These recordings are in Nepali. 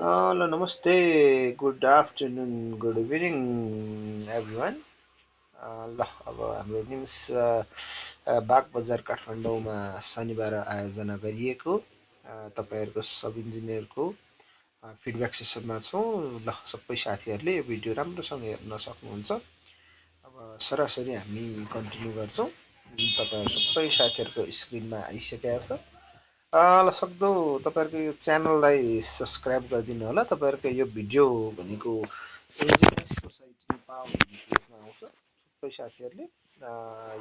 ल नमस्ते good afternoon good evening everyone. ल अब हाम्रो निम्स बाग बजार काठमाडौँमा शनिबार आयोजना गरिएको तपाईँहरूको सब इन्जिनियरको फिडब्याक सेसनमा छौँ। ल सबै साथीहरूले यो भिडियो राम्रोसँग हेर्न सक्नुहुन्छ। अब सरासरी हामी कन्टिन्यू गर्छौँ। तपाईँहरू सबै साथीहरूको स्क्रिनमा आइसकेको छ। ल सक्दो तपाईँहरूको यो च्यानललाई सब्सक्राइब गरिदिनु होला। तपाईँहरूको यो भिडियो भनेको इन्जिनियर्स सोसाइटी नेपाल भन्ने पेजमा आउँछ। सबै साथीहरूले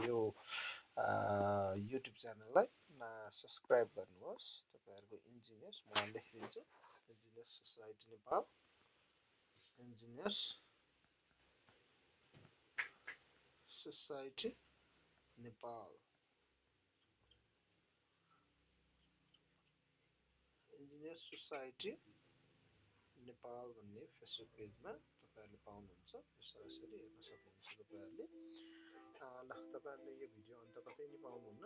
यो युट्युब च्यानललाई सब्सक्राइब गर्नुहोस्। तपाईँहरूको इन्जिनियर्स म लेखिदिन्छु, engineers society Nepal, engineers society Nepal, engineers society Nepal भन्ने फेसबुक पेजमा तपाईँहरूले पाउनुहुन्छ। यो सरासरी हेर्न सक्नुहुन्छ तपाईँहरूले। ल तपाईँहरूले यो भिडियो अन्त कतै नि पाउनुहुन्न,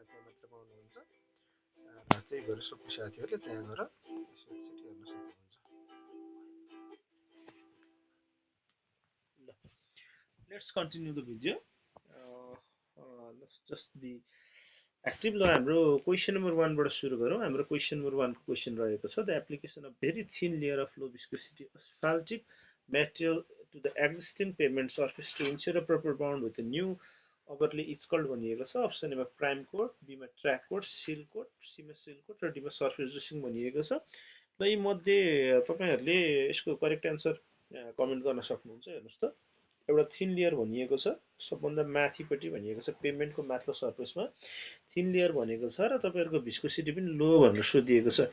त्यहाँ मात्र पाउनुहुन्छ। त्यही भएर सबै साथीहरूले त्यहाँ गएर यसो एकचोटि हेर्न सक्नुहुन्छ। ल let's continue the video. Let's just be active. ल हाम्रो क्वेसन नम्बर 1 बाट सुरु गरौँ। हाम्रो क्वेसन नम्बर 1 को क्वेसन रहेको छ, the application of very thin layer of low viscosity asphaltic material to the existing pavement surface to ensure a proper bond with the new overlay is called भनिएको छ। अप्सन एमा प्राइम कोट, बीमा ट्र्याक कोट, सिल कोट, सीमा सिल कोट र डीमा सर्फेस ड्रेसिङ भनिएको छ। र यी मध्ये तपाईँहरूले यसको करेक्ट एन्सर कमेन्ट गर्न सक्नुहुन्छ। हेर्नुहोस् त, एउटा थिन लेयर भनिएको छ, सबभन्दा माथिपट्टि भनिएको छ पेमेन्टको माथिल्लो सर्फेसमा थिन लेयर भनेको छ र तपाईँहरूको भिस्कोसिटी पनि लो भनेर सोधिएको छ।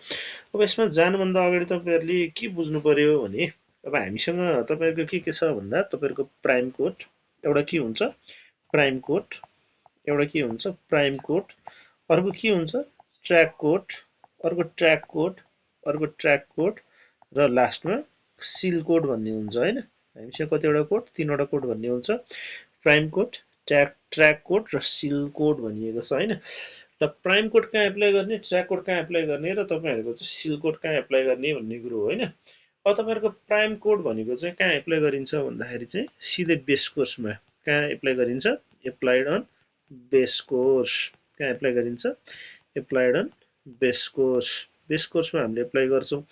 अब यसमा जानुभन्दा अगाडि तपाईँहरूले के बुझ्नु पर्यो भने, अब हामीसँग तपाईँहरूको के छ भन्दा तपाईँहरूको प्राइम कोट एउटा के हुन्छ, प्राइम कोट एउटा के हुन्छ, प्राइम कोट, अर्को के हुन्छ ट्र्याक कोट, अर्को ट्र्याक कोट, अर्को ट्र्याक कोट र लास्टमा सिल कोट भन्ने हुन्छ हैन। हामीसँग कतिवटा कोट, 3वटा कोट भन्ने हुन्छ, प्राइम कोट, ट्र्याक कोट र सिल कोट भनिएको छ हैन। र प्राइम कोट कहाँ एप्लाई गर्ने, ट्र्याक कोट कहाँ एप्लाई गर्ने र तपाईँहरूको चाहिँ सिल कोट कहाँ एप्लाई गर्ने भन्ने कुरो हो हैन। अब तपाईँहरूको प्राइम कोट भनेको चाहिँ कहाँ एप्लाई गरिन्छ भन्दाखेरि चाहिँ सिधै बेस कोर्समा कहाँ एप्लाई गरिन्छ, एप्लाइड अन बेस कोर्स, कहाँ एप्लाई गरिन्छ, applied on base course, base कोर्समा हामीले एप्लाई गर्छौँ।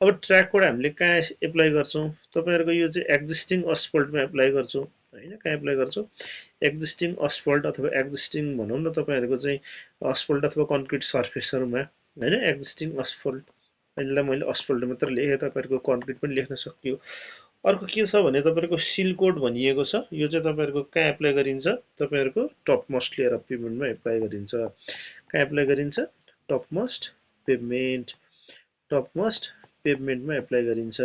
अब ट्र्याक कोड हामीले कहाँ एप्लाई गर्छौँ, तपाईँहरूको यो चाहिँ एक्जिस्टिङ अस्फल्टमा एप्लाई गर्छौँ होइन। कहाँ एप्लाई गर्छौँ, एक्जिस्टिङ अस्फल्ट अथवा एक्जिस्टिङ भनौँ न तपाईँहरूको चाहिँ अस्फल्ट अथवा कन्क्रिट सर्फेसहरूमा होइन, एक्जिस्टिङ अस्फल्ट। अहिले मैले अस्फल्ट मात्र लेखेँ, तपाईँहरूको कन्क्रिट पनि लेख्न सकियो। अर्को के छ भने तपाईँहरूको सिल कोड भनिएको छ, यो चाहिँ तपाईँहरूको कहाँ एप्लाई गरिन्छ, तपाईँहरूको टप मोस्ट लेयर अफ पेभमेन्टमा एप्लाई गरिन्छ। कहाँ एप्लाई गरिन्छ, top most pavement, top most पेभमेन्टमा एप्लाई गरिन्छ।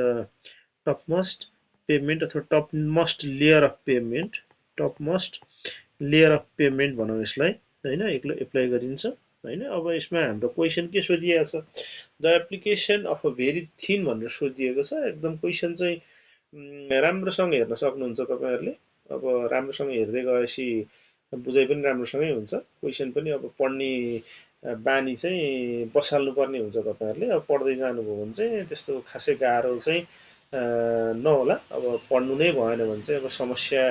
टप मोस्ट पेभमेन्ट अथवा top most layer of pavement, top most layer of pavement भनौँ यसलाई होइन, एप्लाई गरिन्छ होइन। अब यसमा हाम्रो क्वेसन के सोधिएको छ, the application of a very thin भनेर सोधिएको छ। एकदम क्वेसन चाहिँ राम्रोसँग हेर्न सक्नुहुन्छ तपाईँहरूले। अब राम्रोसँग हेर्दै गएपछि बुझाइ पनि राम्रोसँगै हुन्छ, क्वेसन पनि अब पढ्ने बानी चाहिँ बसाल्नुपर्ने हुन्छ तपाईँहरूले। अब पढ्दै जानुभयो भने चाहिँ त्यस्तो खासै गाह्रो चाहिँ नहोला। अब पढ्नु नै भएन भने चाहिँ अब समस्या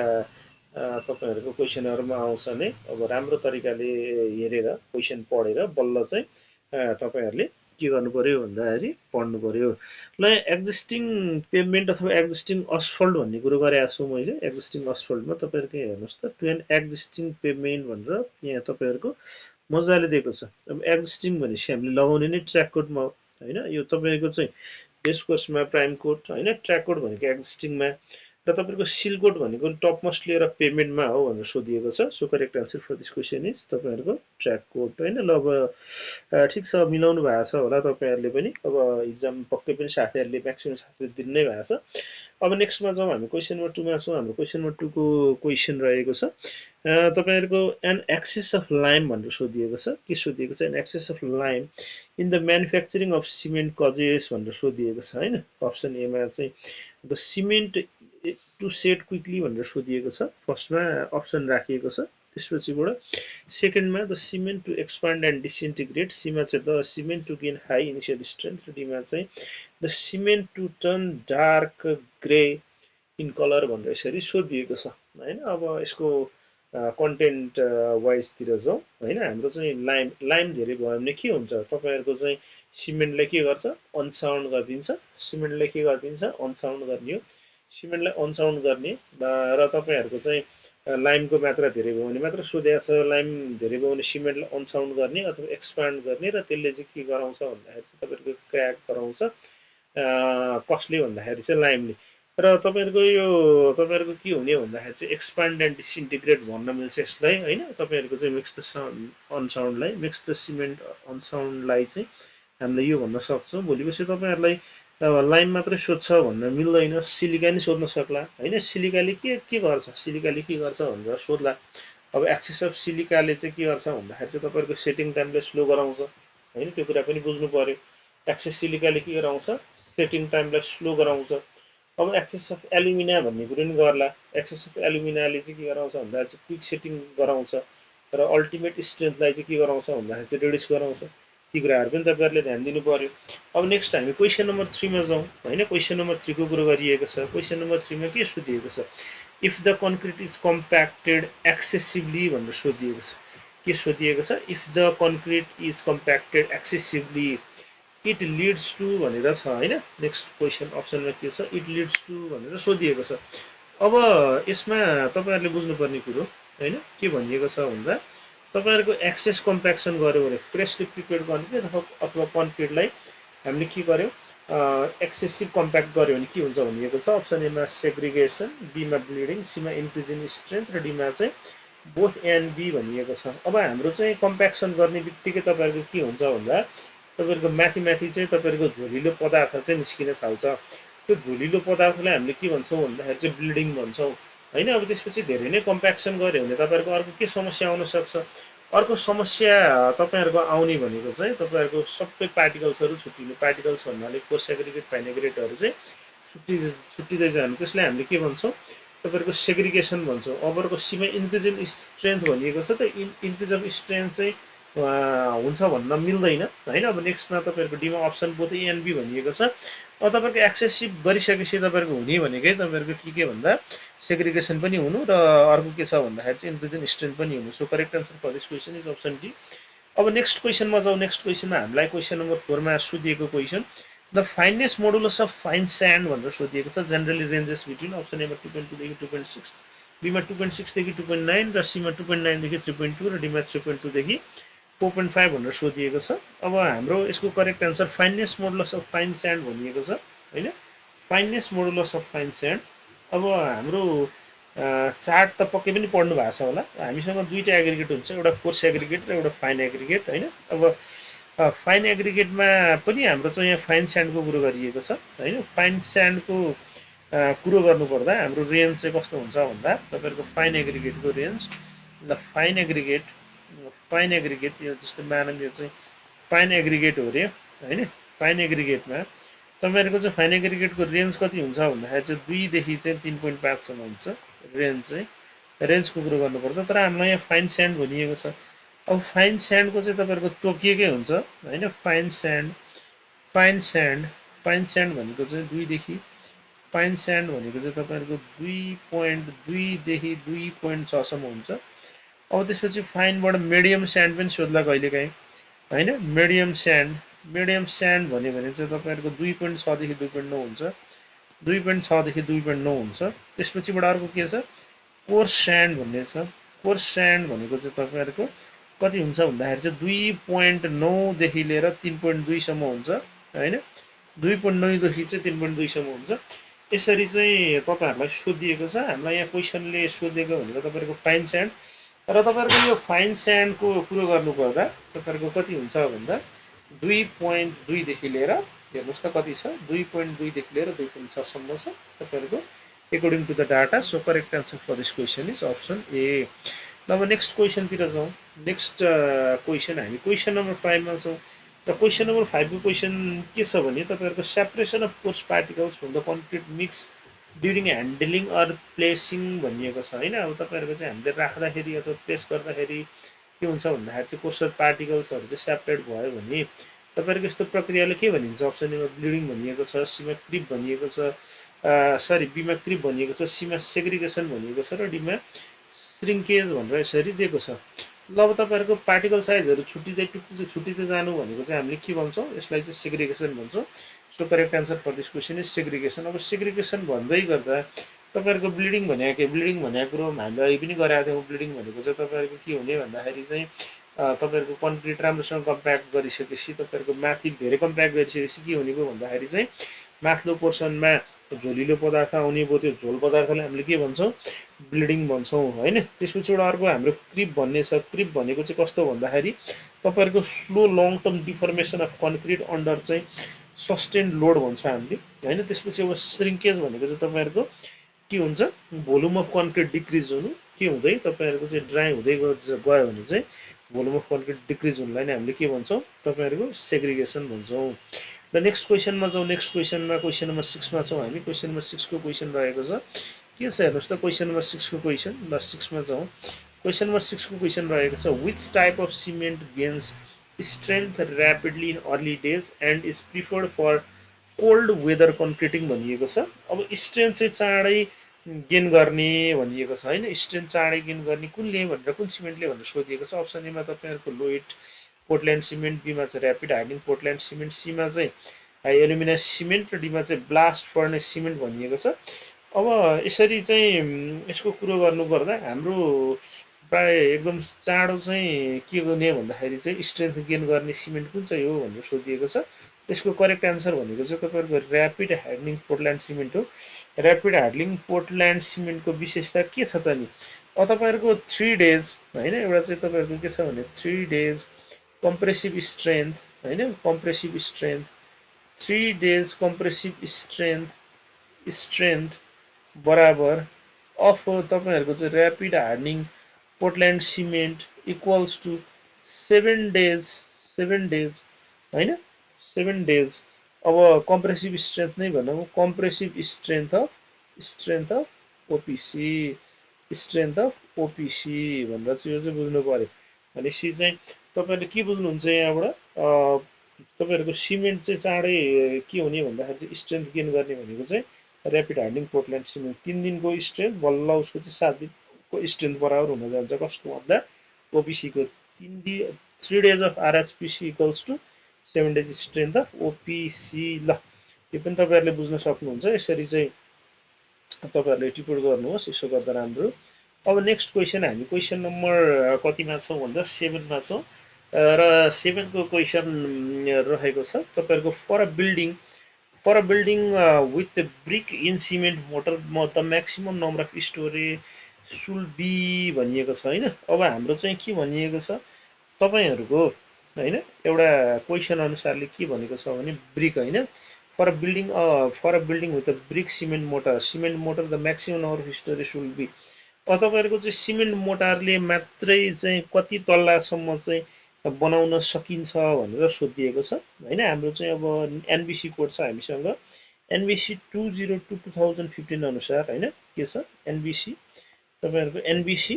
तपाईँहरूको क्वेसनहरूमा आउँछ नै। अब राम्रो तरिकाले हेरेर क्वेसन पढेर बल्ल चाहिँ तपाईँहरूले के गर्नु पर्यो भन्दाखेरि पढ्नु पर्यो। ल एक्जिस्टिङ पेभमेन्ट अथवा एक्जिस्टिङ असफल्ट भन्ने कुरो गरेको छु मैले। एक्जिस्टिङ असफल्टमा तपाईँहरूको हेर्नुहोस् त, टु एन एक्जिस्टिङ पेभमेन्ट भनेर यहाँ तपाईँहरूको मजाले दिएको छ। अब एक्जिस्टिङ भनेपछि हामीले लगाउने नै ट्र्याक कोडमा होइन, यो तपाईँको चाहिँ बेस कोर्समा प्राइम कोड होइन, ट्र्याक कोड भनेको एक्जिस्टिङमा र तपाईँको सिल कोड भनेको टप मोस्ट लेयर अफ पेभमेन्टमा हो भनेर सोधिएको छ। So correct answer for this question is तपाईँहरूको ट्र्याक कोड होइन। ल अब ठिक छ, मिलाउनु भएको छ होला तपाईँहरूले पनि। अब इक्जाम पक्कै पनि साथीहरूले म्याक्सिमम् साथीहरूले दिनु नै भएको छ। अब नेक्स्टमा जाउँ, हामी क्वेसन नम्बर 2 मा छौँ। हाम्रो क्वेसन नम्बर 2 को क्वेसन रहेको छ, तपाईँहरूको एन एक्सेस अफ लाइम भनेर सोधिएको छ। के सोधिएको छ, an excess of lime in the manufacturing of cement causes भनेर सोधिएको छ होइन। अप्सन एमा चाहिँ the cement to set quickly भनेर सोधिएको छ, फर्स्टमा अप्सन राखिएको छ। त्यसपछिबाट सेकेन्डमा the cement to expand and disintegrate, सीमा चाहिँ the cement to gain high initial strength, र डीमा चाहिँ the cement to turn dark grey in colour भनेर यसरी सोधिएको छ होइन। अब यसको कन्टेन्ट वाइजतिर जाउँ होइन। हाम्रो चाहिँ लाइम धेरै भयो भने के हुन्छ, तपाईँहरूको चाहिँ सिमेन्टलाई के गर्छ, अनसाउन्ड गरिदिन्छ। सिमेन्टलाई के गरिदिन्छ, अनसाउन्ड गर्ने हो। सिमेन्टलाई अनसाउन्ड गर्ने र तपाईँहरूको चाहिँ लाइमको मात्रा धेरै भयो भने मात्र सोधेको छ। लाइम धेरै भयो भने सिमेन्टलाई अनसाउन्ड गर्ने अथवा एक्सपान्ड गर्ने, र त्यसले चाहिँ के गराउँछ भन्दाखेरि चाहिँ तपाईँहरूको क्र्याक गराउँछ। कसले भन्दाखेरि चाहिँ लाइमले। र तपाईँहरूको यो तपाईँहरूको के हुने भन्दाखेरि चाहिँ एक्सपान्ड एन्ड डिसइन्टिग्रेट भन्न मिल्छ यसलाई होइन। तपाईँहरूको चाहिँ मिक्स द अनसाउन्डलाई, मिक्स द सिमेन्ट अनसाउन्डलाई चाहिँ हामीले यो भन्न सक्छौँ। भोलि पर्सि तपाईँहरूलाई लाइम मात्रै सोध्छ भन्न मिल्दैन, सिलिका नि सोध्न सक्ला होइन। सिलिकाले के गर्छ, सिलिकाले के गर्छ भनेर सोध्ला। अब एक्सेस अफ सिलिकाले चाहिँ के गर्छ भन्दाखेरि चाहिँ तपाईँहरूको सेटिङ टाइमलाई स्लो गराउँछ होइन, त्यो कुरा पनि बुझ्नु पर्यो। एक्सेस सिलिकाले के गराउँछ, सेटिङ टाइमलाई स्लो गराउँछ। अब एक्सेस अफ एलुमिना भन्ने कुरो नि गर्ला। एक्सेस अफ एलुमिनाले चाहिँ के गराउँछ भन्दाखेरि चाहिँ क्विक सेटिङ गराउँछ, र अल्टिमेट स्ट्रेन्थलाई चाहिँ के गराउँछ भन्दाखेरि चाहिँ रिड्युस गराउँछ। ती कुराहरू पनि तपाईँहरूले ध्यान दिनु पर्यो। अब नेक्स्ट हामी क्वेसन नम्बर 3 मा जाउँ होइन। क्वेसन नम्बर 3 को कुरो गरिएको छ। क्वेसन नम्बर 3 मा के सोधिएको छ, if the concrete is compacted excessively भनेर सोधिएको छ। के सोधिएको छ, if the concrete is compacted excessively it leads to भनेर छ होइन। नेक्स्ट क्वेसन अप्सनमा के छ, इट लिड्स टु भनेर सोधिएको छ। अब यसमा तपाईँहरूले बुझ्नुपर्ने कुरो होइन के भनिएको छ भन्दा, तपाईँहरूको एक्सेस कम्प्याक्सन गऱ्यो भने फ्रेसली प्रिपेयर कन्क्रिट अथवा कन्क्रिटलाई हामीले के गर्यौँ, एक्सेसिभ कम्प्याक्ट गऱ्यो भने के हुन्छ भनिएको छ। अप्सन एमा सेग्रिगेसन, बीमा bleeding, Seema increase in strength, र डीमा चाहिँ बोथ एन्ड बी भनिएको छ। अब हाम्रो चाहिँ कम्प्याक्सन गर्ने बित्तिकै तपाईँहरूको के हुन्छ भन्दा, तपाईँहरूको माथि माथि चाहिँ तपाईँहरूको झोलिलो पदार्थ चाहिँ निस्किन थाल्छ। त्यो झोलिलो पदार्थलाई हामीले के भन्छौँ भन्दाखेरि चाहिँ ब्लिडिङ भन्छौँ होइन। अब त्यसपछि धेरै नै कम्प्याक्सन गऱ्यो भने तपाईँहरूको अर्को के समस्या आउन सक्छ, अर्को समस्या तपाईँहरूको आउने भनेको चाहिँ तपाईँहरूको सबै पार्टिकल्सहरू छुट्टिने। पार्टिकल्स भन्नाले कोर्स एग्रिगेट फाइन एग्रिगेटहरू चाहिँ छुट्टिँदै जानु, त्यसलाई हामीले के भन्छौँ, तपाईँहरूको सेग्रिगेसन भन्छौँ। अब अर्को सीमा इन्क्रिज इन स्ट्रेन्थ भनिएको छ। त इन्क्रिज अफ स्ट्रेन्थ चाहिँ हुन्छ भन्न मिल्दैन होइन। अब नेक्स्टमा तपाईँहरूको डीमा option both A and B भनिएको छ। अब तपाईँहरूको एक्सेसिभ गरिसकेपछि तपाईँहरूको हुने भनेकै तपाईँहरूको के भन्दा सेग्रिगेसन पनि हुनु, र अर्को के छ भन्दाखेरि चाहिँ इन्क्रिज इन स्ट्रेन्थ पनि हुनु। So correct answer for this question is option D. अब नेक्स्ट क्वेसनमा जाउँ। नेक्स्ट क्वेसनमा हामीलाई क्वेसन नम्बर 4 मा सोधिएको question, the finest modulus of fine sand भनेर सोधिएको छ। जेनरली रेन्जेस बिट्विन अप्सन एमा 2.2 देखि 2.6, बीमा 2.6 देखि 2.9, र सीमा 2.9 देखि 3.2, र डीमा 3.2 देखि 4.5 भनेर सोधिएको छ। अब हाम्रो यसको correct answer finest modulus of fine sand भनिएको छ होइन। Finest modulus of fine sand. अब हाम्रो चार्ट त पक्कै पनि पढ्नु भएको छ होला। हामीसँग दुईवटा एग्रिगेट हुन्छ, एउटा कोर्स एग्रिगेट र एउटा फाइन एग्रिगेट होइन। अब फाइन एग्रिगेटमा पनि हाम्रो चाहिँ यहाँ फाइन स्यान्डको कुरो गरिएको छ होइन। फाइन स्यान्डको कुरो गर्नुपर्दा हाम्रो रेन्ज चाहिँ कस्तो हुन्छ भन्दा, तपाईँहरूको फाइन एग्रिगेटको रेन्ज, ल फाइन एग्रिगेट यो जस्तै मानव यो चाहिँ फाइन एग्रिगेट हो अरे होइन। फाइन एग्रिगेटमा तपाईँहरूको चाहिँ फाइन एग्रिगेटको रेन्ज कति हुन्छ भन्दाखेरि चाहिँ 2 देखि चाहिँ 3.5 सम्म हुन्छ रेन्ज चाहिँ। रेन्जको कुरो गर्नुपर्दा, तर हामीलाई यहाँ फाइन स्यान्ड भनिएको छ। अब फाइन स्यान्डको चाहिँ तपाईँहरूको तोकिएकै हुन्छ होइन। फाइन स्यान्ड भनेको चाहिँ 2 देखि, फाइन स्यान्ड भनेको चाहिँ तपाईँहरूको 2.2 देखि 2.6 सम्म हुन्छ। अब त्यसपछि फाइनबाट मिडियम स्यान्ड पनि सोध्ला कहिलेकाहीँ होइन। मिडियम स्यान्ड भन्यो भने चाहिँ तपाईँहरूको 2.6 देखि 2.9 हुन्छ, 2.6 देखि 2.9 हुन्छ। त्यसपछिबाट अर्को के छ, कोर्स स्यान्ड भन्ने छ। कोर्स स्यान्ड भनेको चाहिँ तपाईँहरूको कति हुन्छ भन्दाखेरि चाहिँ 2.9 देखि लिएर 3.2 सम्म हुन्छ होइन। 2.9 देखि चाहिँ 3.2 सम्म हुन्छ। यसरी चाहिँ तपाईँहरूलाई सोधिएको छ। हामीलाई यहाँ क्वेसनले सोधेको भनेको तपाईँहरूको फाइन स्यान्ड, र तपाईँहरूको यो फाइन स्यान्डको कुरो गर्नुपर्दा तपाईँहरूको कति हुन्छ भन्दा 2.2 देखि लिएर हेर्नुहोस् त कति छ, 2.2 देखि लिएर 2.6 सम्म छ तपाईँहरूको according to the data. So correct answer for this question is option A. अब नेक्स्ट क्वेसनतिर जाउँ। नेक्स्ट क्वेसन हामी क्वेसन नम्बर 5 मा छौँ। र क्वेसन नम्बर 5 को क्वेसन के छ भने, तपाईँहरूको separation of coarse particles from the concrete mix during handling or placing भनिएको छ होइन। अब तपाईँहरूको चाहिँ हामीले राख्दाखेरि अथवा प्लेस गर्दाखेरि के हुन्छ भन्दाखेरि चाहिँ कोर्सर पार्टिकल्सहरू चाहिँ सेपरेट भयो भने तपाईँहरूको यस्तो प्रक्रियाले के भनिन्छ? अप्सन एमा ब्लिडिङ भनिएको छ, सीमा क्रिप भनिएको छ, सरी बीमा क्रिप भनिएको छ, सीमा सेग्रिगेसन भनिएको छ र डीमा श्रिङ्केज भनेर यसरी दिएको छ। ल अब तपाईँहरूको पार्टिकल साइजहरू छुट्टिँदै जानु भनेको चाहिँ हामीले के भन्छौँ? यसलाई चाहिँ सेग्रिगेसन भन्छौँ। So correct answer for this question is segregation. अब सेग्रिगेसन भन्दै गर्दा तपाईँहरूको ब्लिडिङ भनेको ब्लिडिङ भनेको कुरो हामीले अहिले पनि गरेका थियौँ। ब्लिडिङ भनेको चाहिँ तपाईँहरूको के हुने भन्दाखेरि चाहिँ तपाईँहरूको कन्क्रिट राम्रोसँग कम्प्याक्ट गरिसकेपछि तपाईँहरूको माथि धेरै कम्प्याक्ट गरिसकेपछि के हुने भयो भन्दाखेरि चाहिँ माथिल्लो पोर्सनमा झोलिलो पदार्थ आउने भयो। त्यो झोल पदार्थलाई हामीले के भन्छौँ? ब्लिडिङ भन्छौँ होइन। त्यसपछि एउटा अर्को हाम्रो क्रिप भन्ने छ। क्रिप भनेको चाहिँ कस्तो भन्दाखेरि तपाईँहरूको slow long term deformation of concrete under चाहिँ सस्टेन्ड लोड भन्छ हामीले होइन। त्यसपछि अब श्रिङ्केज भनेको चाहिँ तपाईँहरूको के हुन्छ? भोल्युम अफ कन्क्रिट डिक्रिज हुनु के हुँदै तपाईँहरूको चाहिँ ड्राई हुँदै गयो भने चाहिँ भोल्युम अफ कन्क्रिट डिक्रिज हुनुलाई नै हामीले के भन्छौँ? तपाईँहरूको सेग्रिगेसन भन्छौँ। र नेक्स्ट क्वेसनमा जाउँ। नेक्स्ट क्वेसनमा क्वेसन नम्बर 6मा छौँ हामी। क्वेसन नम्बर 6को क्वेसन रहेको छ के छ हेर्नुहोस् त। क्वेसन नम्बर 6को क्वेसन ल 6मा जाउँ। क्वेसन नम्बर 6को क्वेसन रहेको छ which type of cement gains strength rapidly in early days and is preferred for cold weather concreting भनिएको छ। अब स्ट्रेन्थ चाहिँ चाँडै गेन गर्ने भनिएको छ होइन। स्ट्रेन्थ चाँडै गेन गर्ने कुनले भनेर कुन सिमेन्टले भनेर सोधिएको छ। अप्सन एमा तपाईँहरूको लोइट पोर्टल्यान्ड सिमेन्ट, बीमा चाहिँ ऱ्यापिड हार्डनिङ पोर्टल्यान्ड सिमेन्ट, सीमा चाहिँ हाई एलुमिना सिमेन्ट र डीमा चाहिँ ब्लास्ट फर्नेस सिमेन्ट भनिएको छ। अब यसरी चाहिँ यसको कुरो गर्नुपर्दा हाम्रो प्राय एकदम चाँडो चाहिँ के गर्ने भन्दाखेरि चाहिँ स्ट्रेन्थ गेन गर्ने सिमेन्ट कुन चाहिँ हो भनेर सोधिएको छ। त्यसको करेक्ट एन्सर भनेको चाहिँ तपाईँहरूको ऱ्यापिड हार्डनिङ पोर्टल्यान्ड सिमेन्ट हो। ऱ्यापिड हार्डनिङ पोर्टल्यान्ड सिमेन्टको विशेषता के छ त नि? अब तपाईँहरूको 3 डेज होइन। एउटा चाहिँ तपाईँहरूको के छ भने 3 डेज कम्प्रेसिभ स्ट्रेन्थ होइन। Compressive strength 3 days compressive strength बराबर अफ तपाईँहरूको चाहिँ rapid hardening Portland cement equals to 7 days होइन। 7 डेज। अब कम्प्रेसिभ स्ट्रेन्थ नै भनौँ। Compressive strength of OPC strength of OPC भनेर चाहिँ यो चाहिँ बुझ्नु पऱ्यो। भनेपछि चाहिँ तपाईँहरूले के बुझ्नुहुन्छ यहाँबाट? तपाईँहरूको सिमेन्ट चाहिँ चाँडै के हुने भन्दाखेरि चाहिँ स्ट्रेन्थ गेन गर्ने भनेको चाहिँ ऱ्यापिड हार्डनिङ पोर्टल्यान्ड सिमेन्ट। 3 दिनको स्ट्रेन्थ बल्ल उसको चाहिँ 7 दिनको स्ट्रेन्थ बराबर हुन जान्छ। कसको भन्दा? ओपिसीको। 3 days of RHPC equals to 7 days strength of OPC. ल यो पनि तपाईँहरूले बुझ्न सक्नुहुन्छ। यसरी चाहिँ तपाईँहरूले टिपोट गर्नुहोस्। यसो गर्दा राम्रो। अब नेक्स्ट क्वेसन हामी क्वेसन नम्बर कतिमा छौँ भन्दा 7मा छौँ र 7को क्वेसन रहेको छ तपाईँहरूको for a building with brick in cement mortar the maximum number of storage should be भनिएको छ होइन। अब हाम्रो चाहिँ के भनिएको छ तपाईँहरूको होइन एउटा क्वेसन अनुसारले के भनेको छ भने ब्रिक होइन। For a building with a brick cement mortar the maximum number of storage should be. तपाईँहरूको चाहिँ सिमेन्ट मोटारले मात्रै चाहिँ कति तल्लासम्म चाहिँ बनाउन सकिन्छ भनेर सोधिएको छ होइन। हाम्रो चाहिँ अब एनबिसी कोड छ हामीसँग। एनबिसी 2022-2015 अनुसार होइन के छ एनबिसी तपाईँहरूको एनबिसी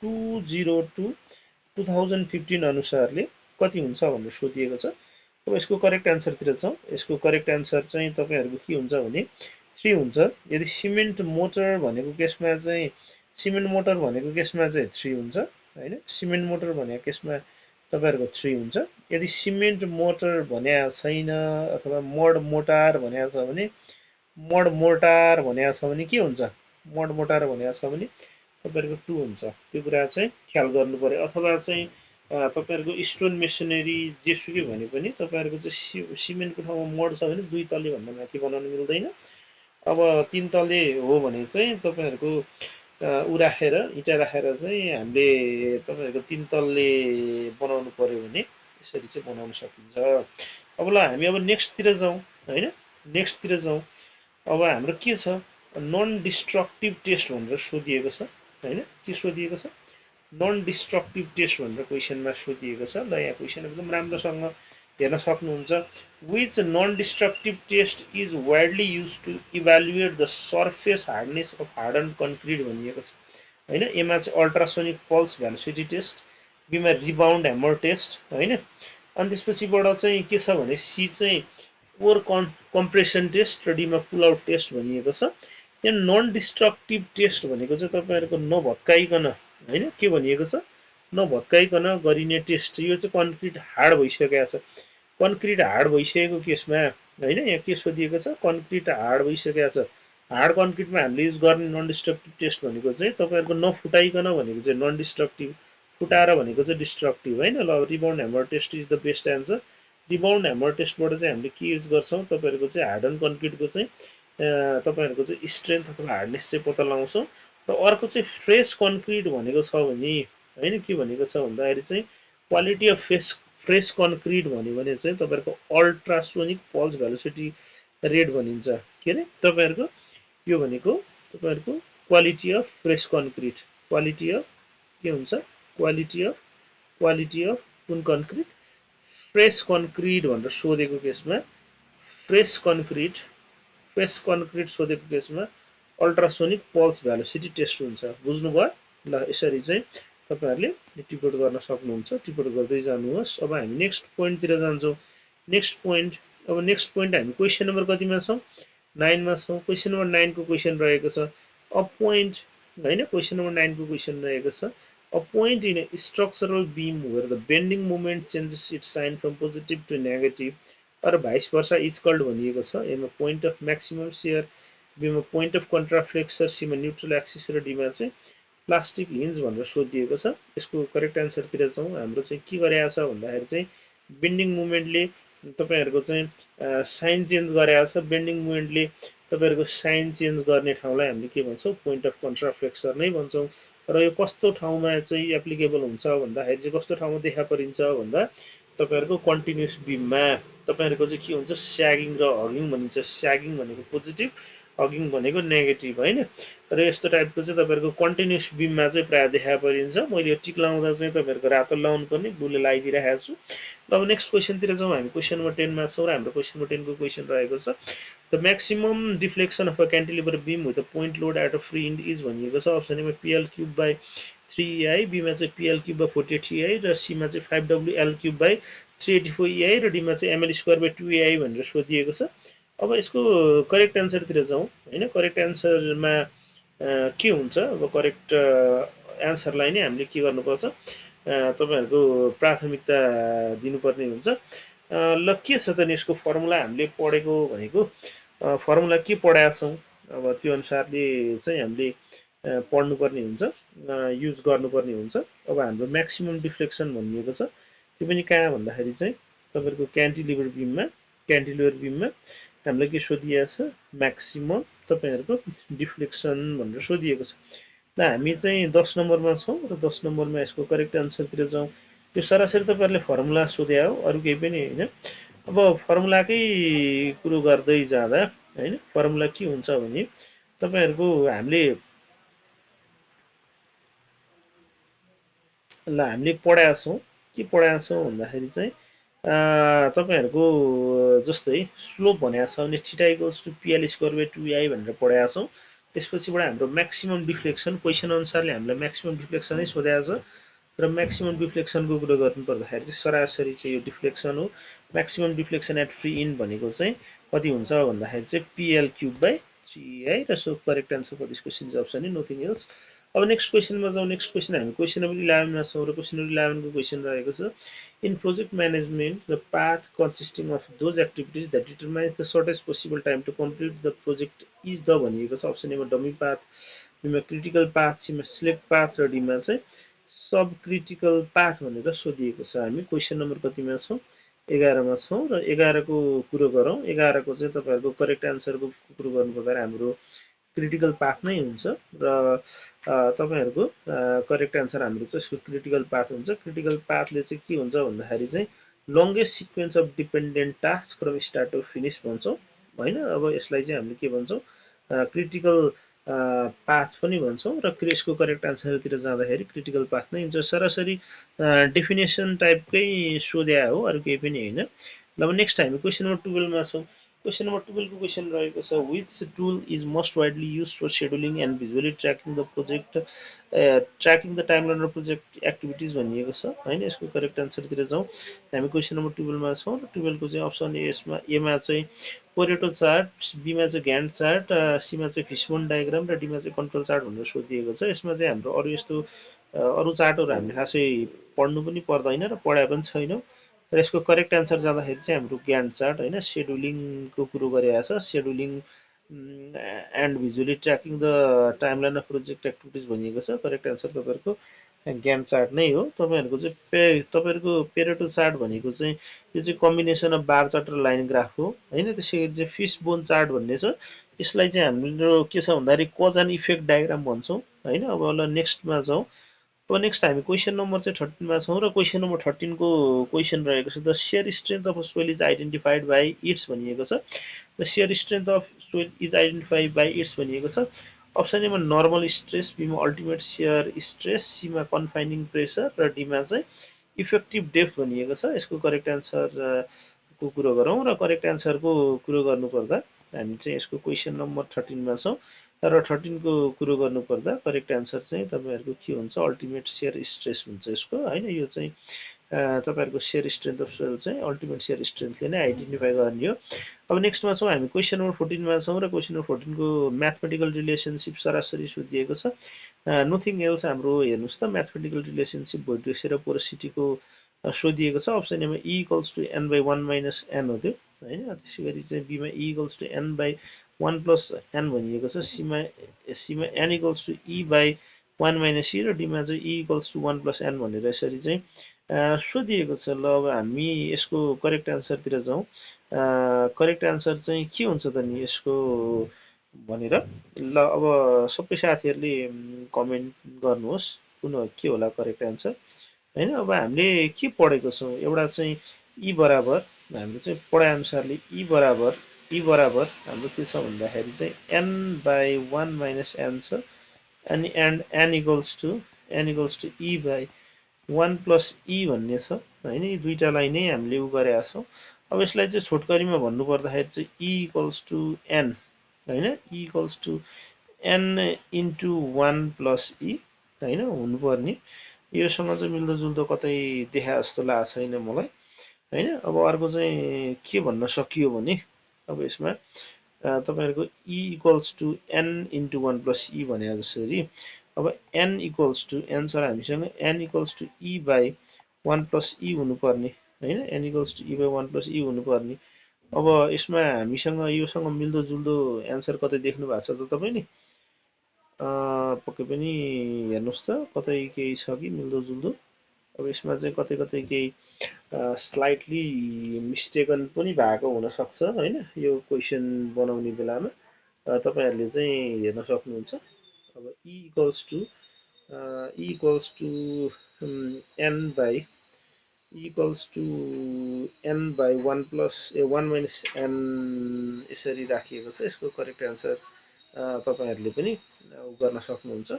2022-2015 अनुसारले कति हुन्छ भनेर सोधिएको छ। अब यसको करेक्ट एन्सरतिर छौँ। यसको करेक्ट एन्सर चाहिँ तपाईँहरूको के हुन्छ भने 3 हुन्छ। यदि सिमेन्ट मोटर भनेको केसमा चाहिँ 3 हुन्छ होइन। सिमेन्ट मोटर भनेको केसमा तपाईँहरूको 3 हुन्छ। यदि सिमेन्ट मोटर भनेको छैन अथवा मड मोटार भनेको छ भने के हुन्छ? मड मोटार भनेको छ भने तपाईँहरूको 2 हुन्छ। त्यो कुरा चाहिँ ख्याल गर्नु पर्यो। अथवा चाहिँ तपाईँहरूको स्टोन मेसनरी जेसुकै भने पनि तपाईँहरूको चाहिँ सिमेन्टको ठाउँमा मड छ भने 2 तले भन्दा माथि बनाउनु मिल्दैन। अब 3 तले हो भने चाहिँ तपाईँहरूको राखेर इँटा राखेर चाहिँ हामीले तपाईँहरूको 3 तले बनाउनु पर्यो भने यसरी चाहिँ बनाउन सकिन्छ। अब ल हामी अब नेक्स्टतिर जाउँ होइन। नेक्स्टतिर जाउँ। अब हाम्रो के छ नन डिस्ट्रक्टिभ टेस्ट भनेर सोधिएको छ होइन। के सोधिएको छ? नन डिस्ट्रक्टिभ टेस्ट भनेर क्वेसनमा सोधिएको छ। ल यहाँ क्वेसन एकदम राम्रोसँग हेर्न सक्नुहुन्छ which non-destructive test is widely used to evaluate the surface hardness of hardened concrete भनिएको छ हैन एमा चाहिँ अल्ट्रासोनिक पल्स भेलोसिटी टेस्ट बीमा रिबाउन्ड ह्यामर टेस्ट हैन अनि त्यसपछिबाट चाहिँ के छ भने सी चाहिँ कोर कम्प्रेसन टेस्ट र डीमा पुल आउट टेस्ट भनिएको छ यहाँ नन डिस्ट्रक्टिभ टेस्ट भनेको चाहिँ तपाईँहरूको नभत्काइकन हैन के भनिएको छ नभत्काइकन गरिने टेस्ट यो चाहिँ कन्क्रिट हार्ड भइसकेको छ कन्क्रिट हार्ड भइसकेको केसमा हैन यहाँ के सोधिएको छ कन्क्रिट हार्ड भइसकेको छ हार्ड कन्क्रिटमा हामीले युज गर्ने नन डिस्ट्रक्टिभ टेस्ट भनेको चाहिँ तपाईँहरूको नफुटाइकन भनेको चाहिँ नन डिस्ट्रक्टिभ फुटाएर भनेको चाहिँ डिस्ट्रक्टिभ हैन ल rebound hammer test is the best answer rebound hammer टेस्टबाट चाहिँ हामीले के युज गर्छौँ तपाईँहरूको चाहिँ हार्डन कन्क्रिटको चाहिँ तपाईँहरूको चाहिँ स्ट्रेन्थ अथवा हार्डनेस चाहिँ पत्ता लगाउँछौँ र अर्को चाहिँ फ्रेस कन्क्रिट भनेको छ भने होइन के भनेको छ भन्दाखेरि चाहिँ क्वालिटी अफ फ्रेस कन्क्रिट भन्यो भने चाहिँ तपाईँहरूको अल्ट्रासोनिक पल्स भेलोसिटी रेट भनिन्छ के अरे तपाईँहरूको यो भनेको तपाईँहरूको quality of fresh concrete quality of के हुन्छ क्वालिटी अफ कुन कन्क्रिट फ्रेस कन्क्रिट भनेर सोधेको केसमा फ्रेस कन्क्रिट सोधेको केसमा अल्ट्रासोनिक पल्स भेलोसिटी टेस्ट हुन्छ बुझ्नुभयो ल यसरी चाहिँ तपाईँहरूले टिप्पणी गर्न सक्नुहुन्छ टिप्पणी गर्दै जानुहोस् अब हामी नेक्स्ट पोइन्टतिर जान्छौँ नेक्स्ट पोइन्ट हामी क्वेसन नम्बर कतिमा छौँ 9 मा छौँ क्वेसन नम्बर 9 को क्वेसन रहेको छ अ पोइन्ट हैन क्वेसन नम्बर 9 को क्वेसन रहेको छ a point in a structural beam where the bending moment changes its sign from positive to negative or vice versa is called भनिएको छ एमा point of maximum shear बीमा point of contraflexure Seema neutral axis र डीमा चाहिँ प्लास्टिक हिन्ज भनेर सोधिएको छ यसको करेक्ट आन्सरतिर जाउँ हाम्रो चाहिँ के गरेको छ भन्दाखेरि चाहिँ बेन्डिङ मुभमेन्टले तपाईहरुको चाहिँ साइन चेन्ज गरेको छ बेन्डिङ मुभमेन्टले तपाईहरुको साइन चेन्ज गर्ने ठाउँलाई हामीले के भन्छौँ पोइन्ट अफ कन्ट्राफ्लेक्सर नै भन्छौँ र यो कस्तो ठाउँमा चाहिँ एप्लिकेबल हुन्छ भन्दाखेरि चाहिँ कस्तो ठाउँमा देखा परिन्छ भन्दा तपाईहरुको कन्टिन्युअस बीममा तपाईहरुको चाहिँ के हुन्छ स्यागिङ र हगिङ भनिन्छ स्यागिङ भनेको पोजिटिभ हगिङ भनेको नेगेटिभ हैन र यस्तो टाइपको चाहिँ तपाईहरुको कन्टिन्युअस बीममा चाहिँ प्राय देखा परिन्छ मैले यो टिक लाउँदा चाहिँ तपाईहरुको रातो लाउनु पर्ने ब्लूले लगाइदिइराखेको छु अब नेक्स्ट क्वेसनतिर जाउँ हामी क्वेसन नम्बर 10 मा छौँ र हाम्रो क्वेसन नम्बर 10 को क्वेसन रहेको छ the maximum deflection of a cantilever beam with a point load at a free end is भनिएको छ अप्सन एमा PL क्यूब बाइ 3EI बीमा चाहिँ PL क्यूब बाइ 48EI र सीमा चाहिँ 5WL क्यूब बाइ 384EI र डीमा चाहिँ ML स्क्वायर बाइ 2EI भनेर सोधिएको छ अब यसको करेक्ट आन्सरतिर जाउँ हैन करेक्ट आन्सरमा के हुन्छ अब करेक्ट आन्सरलाई नै हामीले के गर्नुपर्छ तपाईहरुको प्राथमिकता दिनुपर्ने हुन्छ ल के छ त नि यसको फर्मुला हामीले पढेको भनेको फर्मुला के पढाएका छौँ अब त्यो अनुसारले चाहिँ हामीले पढ्नुपर्ने हुन्छ युज गर्नुपर्ने हुन्छ अब हाम्रो म्याक्सिमम डिफ्लेक्सन भनिएको छ त्यो पनि कहाँ भन्दाखेरि चाहिँ तपाईहरुको क्यान्टिलिभर बीममा हामीलाई के सोधिएको छ म्याक्सिमम तपाईहरुको डिफ्लेक्सन भनेर सोधिएको छ ल हामी चाहिँ 10 नम्बरमा छौँ र 10 नम्बरमा यसको करेक्ट आन्सरतिर जाउँ यो सरासरी तपाईहरुले फर्मुला सोधे हो अरु केही पनि हैन अब फर्मुलाकै कुरो गर्दै जाँदा हैन फर्मुला के हुन्छ भने तपाईहरुको हामीले पढाएका छौँ के पढाएका छौँ भन्दाखेरि चाहिँ तपाईहरुको जस्तै स्लोप भनेको छ भने theta equals to PL square by 2EI भनेर पढाएका छौँ त्यसपछिबाट हाम्रो म्याक्सिमम डिफ्लेक्सन क्वेसन अनुसारले हामीलाई म्याक्सिमम डिफ्लेक्सन नै सोधेको छ र म्याक्सिमम डिफ्लेक्सनको कुरा गर्नु पर्दाखेरि चाहिँ सरासरी चाहिँ यो डिफ्लेक्सन हो maximum deflection at free end भनेको चाहिँ कति हुन्छ भन्दाखेरि चाहिँ PL क्यूब बाइ 3EI र so correct answer for this question is option A nothing else अब नेक्स्ट क्वेसनमा जाउँ नेक्स्ट क्वेसन हामी क्वेसन नम्बर 11 मा छौँ र क्वेसन नम्बर 11 को क्वेसन रहेको छ in project management the path consisting of those activities that determines the shortest possible time to complete the project is the भनिएको छ अप्सन एमा डमी पाथ बीमा क्रिटिकल पाथ सीमा सिलेक्ट पाथ र डीमा चाहिँ सब क्रिटिकल पाथ भनेर सोधिएको छ हामी क्वेसन नम्बर कतिमा छौँ 11 मा छौँ र 11 को कुरो गरौँ 11 को चाहिँ तपाईहरुको करेक्ट आन्सरको कुरो गर्नुपर्दा हाम्रो क्रिटिकल पाथ नै हुन्छ र तपाईहरुको करेक्ट आन्सर हाम्रो चाहिँ यसको क्रिटिकल पाथ हुन्छ क्रिटिकल पाथले चाहिँ के हुन्छ भन्दाखेरि चाहिँ longest sequence of dependent task from start to finish भन्छौँ हैन अब यसलाई चाहिँ हामीले के भन्छौँ क्रिटिकल पाथ पनि भन्छौँ र यसको करेक्ट आन्सरतिर जाँदाखेरि क्रिटिकल पाथ नै हुन्छ सरासरी डेफिनेसन टाइपकै सोध्या हो अरु केही पनि हैन ल अब नेक्स्ट हामी क्वेसन नम्बर 12 मा छौँ। क्वेसन नम्बर 12 को क्वेसन रहेको छ which tool is most widely used for scheduling and visually tracking the project tracking the timeline of project activities भनिएको छ हैन। यसको करेक्ट आन्सरतिर जाउँ। हामी क्वेसन नम्बर 12 मा छौँ र 12 को चाहिँ अप्सन ए मा चाहिँ पोरेटो चार्ट, बी मा चाहिँ ग्यान्ट चार्ट, सी मा चाहिँ फिसबोन डायग्राम र डी मा चाहिँ कन्ट्रोल चार्ट भनेर सोधिएको छ। यसमा चाहिँ हाम्रो अरु यस्तो अरु चार्टहरु हामीले खासै पढ्नु पनि पर्दैन र पढाए पनि छैनौँ। र यसको करेक्ट आन्सर जाँदाखेरि चाहिँ हाम्रो ग्यान्ट चार्ट हैन सेड्युलिङको कुरो गरेको छ। Scheduling and visually tracking the timeline of project activities भनिएको छ। करेक्ट आन्सर तपाईँहरूको ग्यान्ट चार्ट नै हो। तपाईँहरूको चाहिँ तपाईँहरूको पेरेटो चार्ट भनेको चाहिँ यो चाहिँ कम्बिनेसन अफ बार चार्ट र लाइन ग्राफ हो हैन। त्यसै गरी चाहिँ फिस बोन चार्ट भन्ने छ। यसलाई चाहिँ हाम्रो के छ भन्दाखेरि कज एन्ड इफेक्ट डायग्राम भन्छौँ हैन। अब ल नेक्स्टमा जाउँ। अब नेक्स्ट हामी क्वेसन नम्बर चाहिँ 13 मा छौँ र क्वेसन नम्बर 13 को क्वेसन रहेको छ the share strength of soil is identified by its भनिएको छ। The share strength of soil is identified by its भनिएको छ। अप्सन एमा नर्मल स्ट्रेस, बीमा अल्टिमेट सेयर स्ट्रेस, सीमा कन्फाइनिङ प्रेसर र डीमा चाहिँ इफेक्टिभ डेप्थ भनिएको छ। यसको करेक्ट आन्सर को कुरो गरौँ र करेक्ट आन्सरको कुरो गर्नुपर्दा हामी चाहिँ यसको क्वेसन नम्बर 13 मा छौँ र 13 को कुरो गर्नुपर्दा करेक्ट आन्सर चाहिँ तपाईँहरूको के हुन्छ अल्टिमेट सेयर स्ट्रेस हुन्छ यसको हैन। यो चाहिँ तपाईँहरूको सेयर स्ट्रेन्थ अफ सोइल चाहिँ अल्टिमेट सेयर स्ट्रेन्थले नै आइडेन्टिफाई गर्ने हो। अब नेक्स्टमा छौँ हामी क्वेसन नम्बर 14 मा छौँ र क्वेसन नम्बर 14 को म्याथमेटिकल रिलेसनसिप सरासरी सोधिएको छ। नथिङ एल्स हाम्रो हेर्नुहोस् त म्याथमेटिकल रिलेसनसिप भोइड रेसियो र पोरोसिटीको सोधिएको छ। अप्सन एमा E equals to N by 1 minus N हो त्यो हैन। त्यसै गरी चाहिँ बीमा E equals to N by 1 plus N भनिएको छ। सीमा N equals to E by 1 minus C र डीमा चाहिँ E equals to 1 plus N भनेर यसरी चाहिँ सोधिएको छ। ल अब हामी यसको करेक्ट आन्सरतिर जाउँ। करेक्ट आन्सर चाहिँ के हुन्छ त नि यसको भनेर ल अब सबै साथीहरूले कमेन्ट गर्नुहोस् कुन के होला करेक्ट आन्सर हैन। अब हामीले के पढेको छौँ एउटा चाहिँ ई बराबर हाम्रो चाहिँ पढाएअनुसारले ई बराबर हाम्रो के छ भन्दाखेरि चाहिँ एन बाई 1 माइनस एन छ अनि N equals to E by 1 plus E भन्ने छ हैन। यी दुईटालाई नै हामीले उ गरेका छौँ। अब यसलाई चाहिँ छोटकरीमा भन्नुपर्दाखेरि चाहिँ ई इक्वल्स टु एन हैन। E equals to N into 1 plus E हैन हुनुपर्ने। योसँग चाहिँ मिल्दोजुल्दो कतै देखा जस्तो लागेको छैन मलाई हैन। अब अर्को चाहिँ के भन्न सकियो भने अब यसमा तपाईँहरूको E equals to N into 1 plus E भने जसरी अब एन इक्वल्स टु एन छ हामीसँग N equals to E by 1 plus E हुनुपर्ने हैन। N equals to E by 1 plus E हुनुपर्ने। अब यसमा हामीसँग योसँग मिल्दोजुल्दो एन्सर कतै देख्नु भएको छ त तपाईँले पक्कै पनि हेर्नुहोस् त कतै केही छ कि मिल्दोजुल्दो। अब यसमा चाहिँ कतै कतै केही स्लाइटली मिस्टेकन पनि भएको हुनसक्छ होइन। यो क्वेसन बनाउने बेलामा तपाईँहरूले चाहिँ हेर्न सक्नुहुन्छ। अब E equals to N by equals to N by 1 plus 1 minus N यसरी राखिएको छ। यसको करेक्ट आन्सर तपाईँहरूले पनि गर्न सक्नुहुन्छ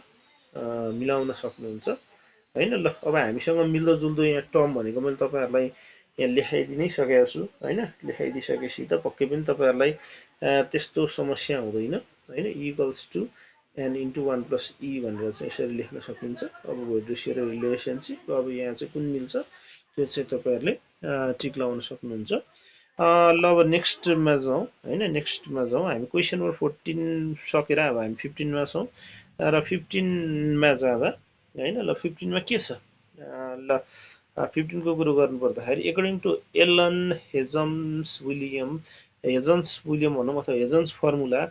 मिलाउन सक्नुहुन्छ हैन। ल अब हामीसँग मिल्दोजुल्दो यहाँ टर्म भनेको मैले तपाईँहरूलाई यहाँ लेखाइदिनै सकेको छु होइन। लेखाइदिइसकेपछि त पक्कै पनि तपाईँहरूलाई त्यस्तो समस्या हुँदैन होइन। Equals to N into 1 plus E भनेर चाहिँ यसरी लेख्न सकिन्छ। अब भोइड रेसियो र रिलेसनसिप अब यहाँ चाहिँ कुन मिल्छ त्यो चाहिँ तपाईँहरूले टिक लगाउन सक्नुहुन्छ। ल अब नेक्स्टमा जाउँ होइन। नेक्स्टमा जाउँ हामी क्वेसन नम्बर 14 सकेर अब हामी 15 मा छौँ र 15 मा जाँदा होइन। ल 15 मा के छ ल 15 को कुरो गर्नुपर्दाखेरि according to Allen Hazen's William भनौँ अथवा Hazen's formula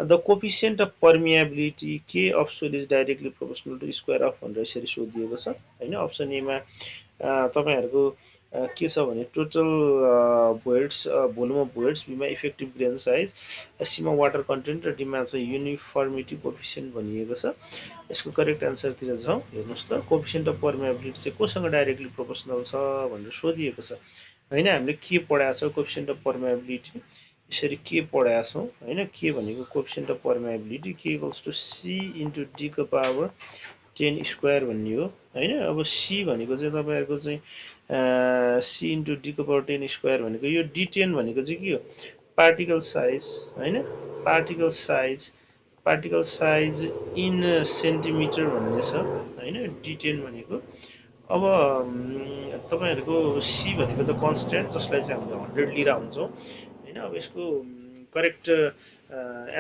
the coefficient of permeability K of soil is directly proportional to square of भनेर यसरी सोधिएको छ होइन। अप्सन एमा तपाईँहरूको के छ भने टोटल भोइड्स भोल्युम अफ भोइड्स बीमा इफेक्टिभ ग्रेन साइज सीमा वाटर कन्टेन्ट र डीमा चाहिँ युनिफर्मिटी कोफिसियन्ट भनिएको छ। यसको करेक्ट आन्सरतिर जाउँ। हेर्नुहोस् त कोफिसियन्ट अफ पर्मिएबिलिटी चाहिँ कोसँग डाइरेक्टली प्रोपोर्सनल छ भनेर सोधिएको छ होइन। हामीले के पढाएको छौँ कोफिसियन्ट अफ पर्मिएबिलिटी यसरी के पढाएको छौँ होइन। के भनेको coefficient of permeability k equals to C into D को पावर 10 स्क्वायर भन्ने हो हैन। अब सी भनेको चाहिँ तपाईहरुको चाहिँ सी इन्टु डी को पावर 10 स्क्वायर भनेको यो d10 भनेको चाहिँ के हो पार्टिकल साइज हैन। पार्टिकल साइज इन सेन्टिमिटर भन्ने छ हैन d10 भनेको। अब तपाईहरुको सी भनेको त कन्स्ट्यान्ट जसलाई चाहिँ हामीले 100 लिएर हुन्छौं हैन। अब यसको करेक्ट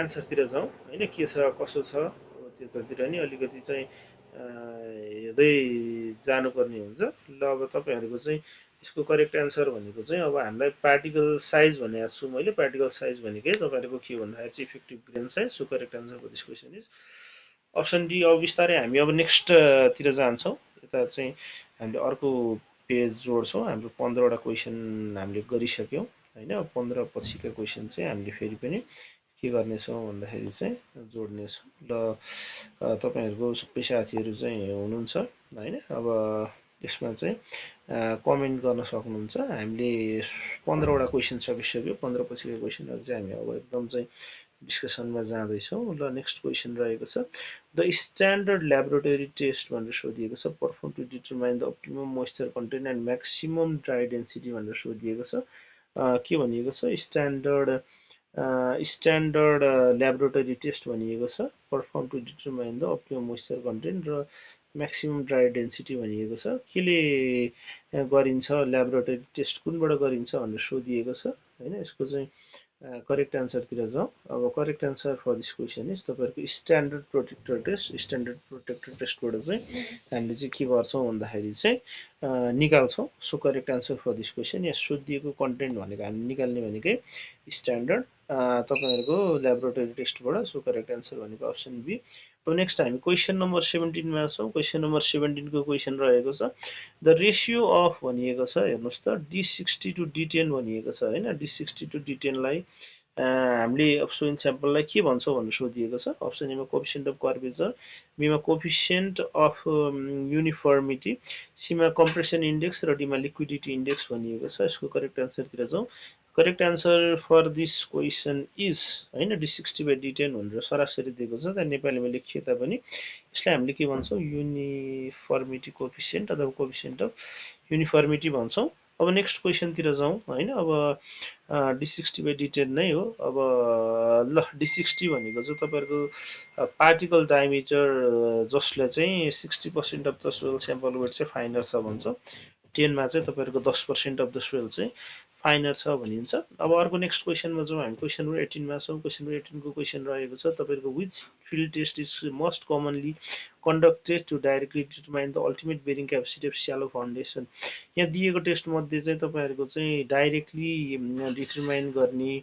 एन्सरतिर जाउँ हैन के छ कसो छ अब त्यतातिर नि अलिकति चाहिँ हेर्दै जानुपर्ने हुन्छ। ल अब तपाईहरुको चाहिँ यसको करेक्ट एन्सर भनेको चाहिँ अब हामीलाई पार्टिकल साइज भनेको छु मैले। पार्टिकल साइज भनेकै तपाईहरुको के भन्दाखेरि चाहिँ effective grain size. So correct answer for this question is option D. अब बिस्तारै हामी अब नेक्स्ट तिर जान्छौँ। यता चाहिँ हामीले अर्को पेज जोड्छौँ। हाम्रो 15 वटा क्वेशन हामीले गरिसक्यौँ हैन। 15 पछिका क्वेशन चाहिँ हामीले फेरि पनि के गर्नेछौँ भन्दाखेरि चाहिँ जोड्नेछौँ। ल तपाईहरुको सबै साथीहरु चाहिँ हुनुहुन्छ हैन। अब यसमा चाहिँ कमेन्ट गर्न सक्नुहुन्छ। हामीले 15 वटा क्वेशन सकिसक्यो। 15 पछिका क्वेशनहरु चाहिँ हामी अब एकदम चाहिँ डिस्कसनमा जाँदैछौँ। ल नेक्स्ट क्वेशन रहेको छ द स्ट्यान्डर्ड ल्याबोरेटरी टेस्ट भनेर सोधिएको छ perform to determine the optimum moisture content and maximum dry density भनेर सोधिएको छ। के भनिएको छ स्ट्यान्डर्ड ल्याबोरेटरी टेस्ट भनिएको छ perform to determine the optimum moisture content र म्याक्सिमम ड्राई डेन्सिटी भनिएको छ। केले गरिन्छ ल्याबोरेटरी टेस्ट कुनबाट गरिन्छ भनेर सोधिएको छ हैन। यसको चाहिँ करेक्ट एन्सरतिर जाउँ। अब correct answer for this question is तपाईहरुको standard proctor test. Standard proctor टेस्टबाट चाहिँ हामीले चाहिँ के गर्छौँ भन्दाखेरि चाहिँ निकाल्छौँ। So correct answer for this question यहाँ सोधिएको कन्टेन्ट भनेको हामी निकाल्ने भनेकै स्ट्यान्डर्ड तपाईहरुको ल्याबोरेटरी टेस्टबाट। सो करेक्ट एन्सर भनेको अप्सन बी। अब नेक्स्ट हामी क्वेशन नम्बर 17 मा छौँ। क्वेशन नम्बर 17 को क्वेशन रहेको छ द रेशियो अफ भनिएको छ हेर्नुस् त d60 टु d10 भनिएको छ हैन। d60 टु d10 लाई हामीले सो इन स्याम्पललाई के भन्छौँ भनेर सोधिएको छ। अप्सन ए मा कोएफिसिएन्ट अफ कर्वेचर, बी मा कोएफिसिएन्ट अफ युनिफर्मिटी, सी मा कम्प्रेसन इन्डेक्स र डी मा लिक्विडिटी इन्डेक्स भनिएको छ। यसको करेक्ट एन्सरतिर जाउँ। Correct answer for this question is हैन d60 बाइ d10 भनेर सरासरी दिएको छ। त्यहाँ नेपालीमा लेखिए तापनि यसलाई हामीले के भन्छौँ युनिफर्मिटी कोएफिसिएन्ट अथवा कोएफिसिएन्ट अफ युनिफर्मिटी भन्छौँ। अब नेक्स्ट क्वेशनतिर जाउँ हैन। अब d60 बाइ d10 नै हो। अब ल d60 भनेको चाहिँ तपाईहरुको पार्टिकल डायमिटर जसले चाहिँ 60% of the soil sample weight चाहिँ फाइनर छ भन्छ। 10 मा चाहिँ तपाईहरुको 10% अफ द सोइल चाहिँ फाइनर छ भनिन्छ। अब अर्को नेक्स्ट क्वेशनमा जाउँ हामी। क्वेशन नम्बर 18 मा छौँ। क्वेशन नम्बर 18 को क्वेशन रहेको छ तपाईहरुको which field test is most commonly conducted to directly determine the ultimate bearing capacity of shallow foundation। यहाँ दिएको टेस्ट मध्ये चाहिँ तपाईहरुको चाहिँ डाइरेक्टली डिटरमाइन गर्ने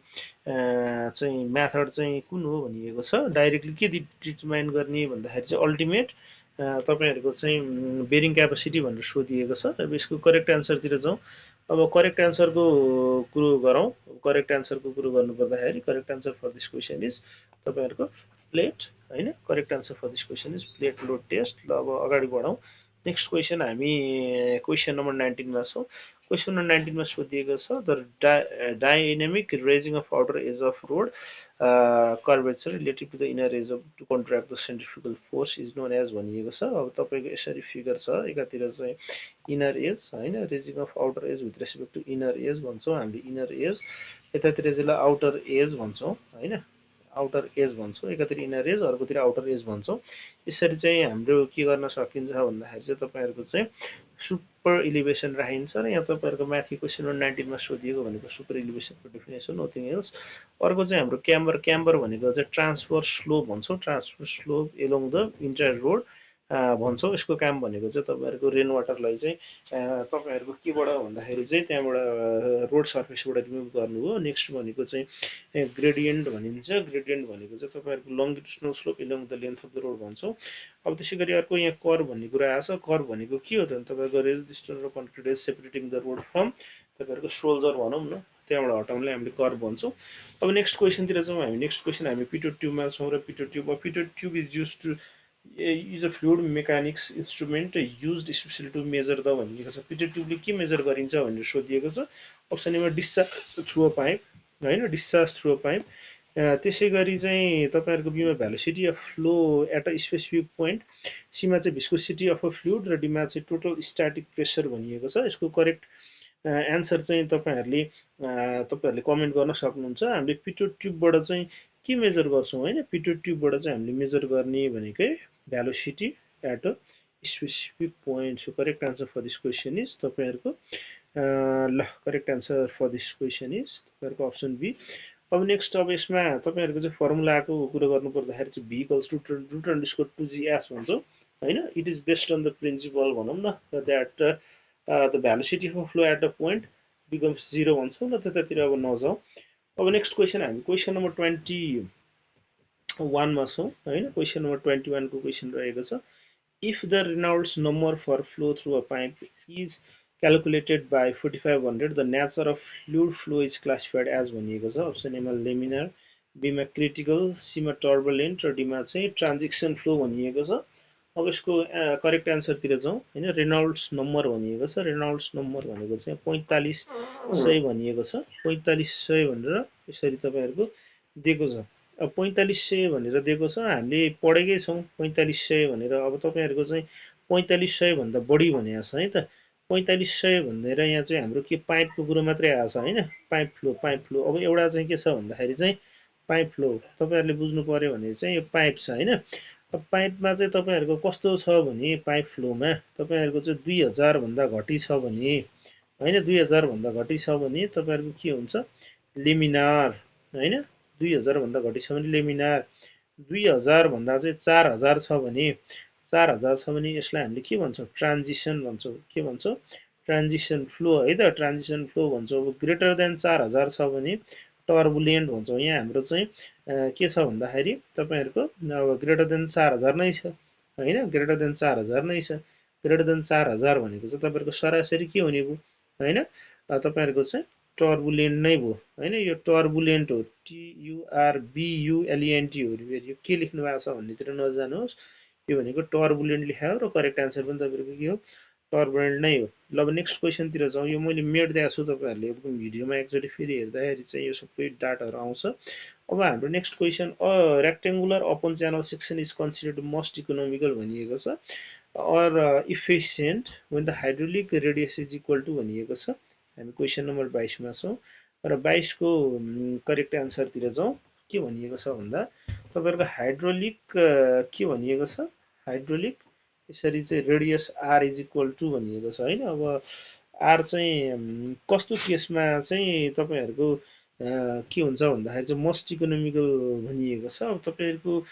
चाहिँ मेथड चाहिँ कुन हो भनिएको छ। डाइरेक्टली के डिटरमाइन गर्ने भन्दाखेरि चाहिँ अल्टिमेट तपाईहरुको चाहिँ बेरिङ क्यापेसिटी भनेर सोधिएको छ। अब यसको करेक्ट एन्सरतिर जाउँ। अब करेक्ट एन्सरको कुरो गरौँ। करेक्ट एन्सरको कुरो गर्नु पर्दाखेरि correct answer for this question is तपाईहरुको प्लेट हैन। Correct answer for this question is plate load test. ल अब अगाडि बढौँ। नेक्स्ट क्वेशन हामी क्वेशन नम्बर 19 मा छौँ। क्वेशन नम्बर 19 मा सोधिएको छ the dynamic raising of outer edge of road curvature relative to the inner edge of to contract the centrifugal force is known as भनिएको छ। अब तपाईको यसरी फिगर छ। एकातिर चाहिँ इनर एज हैन raising of outer edge with respect to inner edge भन्छौँ हामीले इनर एज। यतातिर चाहिँ आउटर एज भन्छौँ हैन आउटर एज भन्छौँ। एकातिर इनर एज अर्कोतिर आउटर एज भन्छौँ। यसरी चाहिँ हाम्रो के गर्न सकिन्छ भन्दाखेरि चाहिँ तपाईहरुको चाहिँ सुपर इलिभेसन राखिन्छ र यहाँ तपाईहरुको माथि क्वेशन नम्बर 19 मा सोधिएको भनेको सुपर इलिभेसनको डेफिनेसन नथिङ एल्स। अर्को चाहिँ हाम्रो क्याम्बर भनेको चाहिँ ट्रान्सफर स्लोप भन्छौँ। Transfer slope along the entire road भन्छौँ। यसको काम भनेको चाहिँ तपाईहरुको रेन वाटरलाई चाहिँ तपाईहरुको केबाट भन्दाखेरि चाहिँ त्यहाँबाट रोड सर्फेसबाट रिमुभ गर्नु हो। नेक्स्ट भनेको चाहिँ ग्रेडियन्ट भनिन्छ। ग्रेडियन्ट भनेको चाहिँ तपाईहरुको longitudinal slope along the length of the road भन्छौँ। अब त्यसैगरी अर्को यहाँ कर्भ भन्ने कुरा आछ। कर्भ भनेको के हो त तपाईहरुको रेजिस्टर र concrete edge separating the road from तपाईहरुको सोल्जर भनौँ न त्यहाँबाट हटाउनलाई हामीले कर्भ भन्छौँ। अब नेक्स्ट क्वेशनतिर जाउँ हामी। नेक्स्ट क्वेशन हामी पिटो ट्युबमा छौँ र pitot tube pitot tube is use to is a fluid mechanics instrument used specially to measure the भनिएको छ। पिटो ट्युबले के मेजर गरिन्छ भनेर सोधिएको छ। अप्सन एमा डिस्चार्ज थ्रु अ पाइप हैन डिस्चार्ज थ्रु अ पाइप, त्यसै गरी चाहिँ तपाईँहरूको बीमा velocity of flow at a specific point, सीमा चाहिँ भिस्कोसिटी अफ अ फ्लुइड र डीमा चाहिँ टोटल स्ट्याटिक प्रेसर भनिएको छ। यसको करेक्ट एन्सर चाहिँ तपाईँहरूले कमेन्ट गर्न सक्नुहुन्छ। हामीले पिटो ट्युबबाट चाहिँ के मेजर गर्छौँ होइन, पिटो ट्युबबाट चाहिँ हामीले मेजर गर्ने भनेकै velocity at a specific point. So correct answer for this question is तपाईँहरूको ल correct answer for this question is तपाईँहरूको अप्सन बी। अब नेक्स्ट अब यसमा तपाईँहरूको चाहिँ फर्मुलाको कुरो गर्नु पर्दाखेरि चाहिँ भिकल्स रुट अन्डरस्कोर 2GS भन्छौँ होइन। It is based on the principle भनौँ न that the velocity of flow at the point becomes 0 भन्छौँ न, त्यतातिर अब नजाउँ। अब नेक्स्ट क्वेसन हामी क्वेसन नम्बर 21मा छौँ होइन। क्वेसन नम्बर 21 को क्वेसन रहेको छ, if the Reynolds number for flow through a pipe is calculated by 4500, the nature of fluid flow is classified as भनिएको छ। अप्सन एमा लेमिनार, बीमा क्रिटिकल, सीमा टर्बुलेन्ट र डीमा चाहिँ ट्रान्जिक्सन फ्लो भनिएको छ। अब यसको करेक्ट एन्सरतिर जाउँ होइन। रेनल्ड्स नम्बर भनिएको छ, रेनल्ड्स नम्बर भनेको चाहिँ 4500 भनिएको छ। 4500 भनेर यसरी तपाईँहरूको दिएको छ। अब 4500 भनेर दिएको छ, हामीले पढेकै छौँ 4500 भनेर। अब तपाईँहरूको चाहिँ 4500 भन्दा बढी भनेको छ है त। 4500 भनेर यहाँ चाहिँ हाम्रो के पाइपको कुरो मात्रै आएको छ होइन, पाइप फ्लो, पाइप फ्लो। अब एउटा चाहिँ के छ भन्दाखेरि चाहिँ पाइप फ्लो तपाईँहरूले बुझ्नु पर्यो भने चाहिँ यो पाइप छ होइन। अब पाइपमा चाहिँ तपाईँहरूको कस्तो छ भने पाइप फ्लोमा तपाईँहरूको चाहिँ 2000 भन्दा घटी छ भने होइन, 2000 भन्दा घटी छ भने तपाईँहरूको के हुन्छ लेमिनार होइन। 2000 भन्दा घटी छ भने लेमिनार, 2000 भन्दा चाहिँ 4000 छ भने 4000 छ भने यसलाई हामीले के भन्छौँ ट्रान्जिसन भन्छौँ। के भन्छौँ ट्रान्जिसन फ्लो है त, ट्रान्जिसन फ्लो भन्छौँ। अब ग्रेटर देन 4000 छ भने टर्बुलेन्ट भन्छौँ। यहाँ हाम्रो चाहिँ के छ भन्दाखेरि तपाईँहरूको अब ग्रेटर देन 4000 नै छ होइन, ग्रेटर देन 4000 नै छ। ग्रेटर देन 4000 भनेको चाहिँ तपाईँहरूको सरासरी के हुने भयो होइन, तपाईँहरूको चाहिँ टर्बुलेन्ट नै भयो होइन। यो टर्बुलेन्ट हो, TURBULENT हो। यो के लेख्नु भएको छ भन्नेतिर नजानुहोस्, यो भनेको टर्बुलेन्ट लेखायो र करेक्ट आन्सर पनि तपाईँहरूको के हो टर्बुलेन्ट नै हो। ल अब नेक्स्ट क्वेसनतिर जाउँ। यो मैले मेट्दिएको छु, तपाईँहरूले एकदम भिडियोमा एकचोटि फेरि हेर्दाखेरि चाहिँ यो सबै डाटाहरू आउँछ। अब हाम्रो next question, a rectangular open channel section is considered most economical भनिएको छ और efficient when the hydraulic radius is equal to भनिएको छ। हामी क्वेसन नम्बर 22मा छौँ र 22को करेक्ट एन्सरतिर जाउँ। के भनिएको छ भन्दा तपाईँहरूको हाइड्रोलिक के भनिएको छ, हाइड्रोलिक यसरी चाहिँ radius R is equal to भनिएको छ होइन। अब आर चाहिँ कस्तो केसमा चाहिँ तपाईँहरूको के हुन्छ भन्दाखेरि चाहिँ मोस्ट इकोनोमिकल भनिएको छ। अब तपाईँहरूको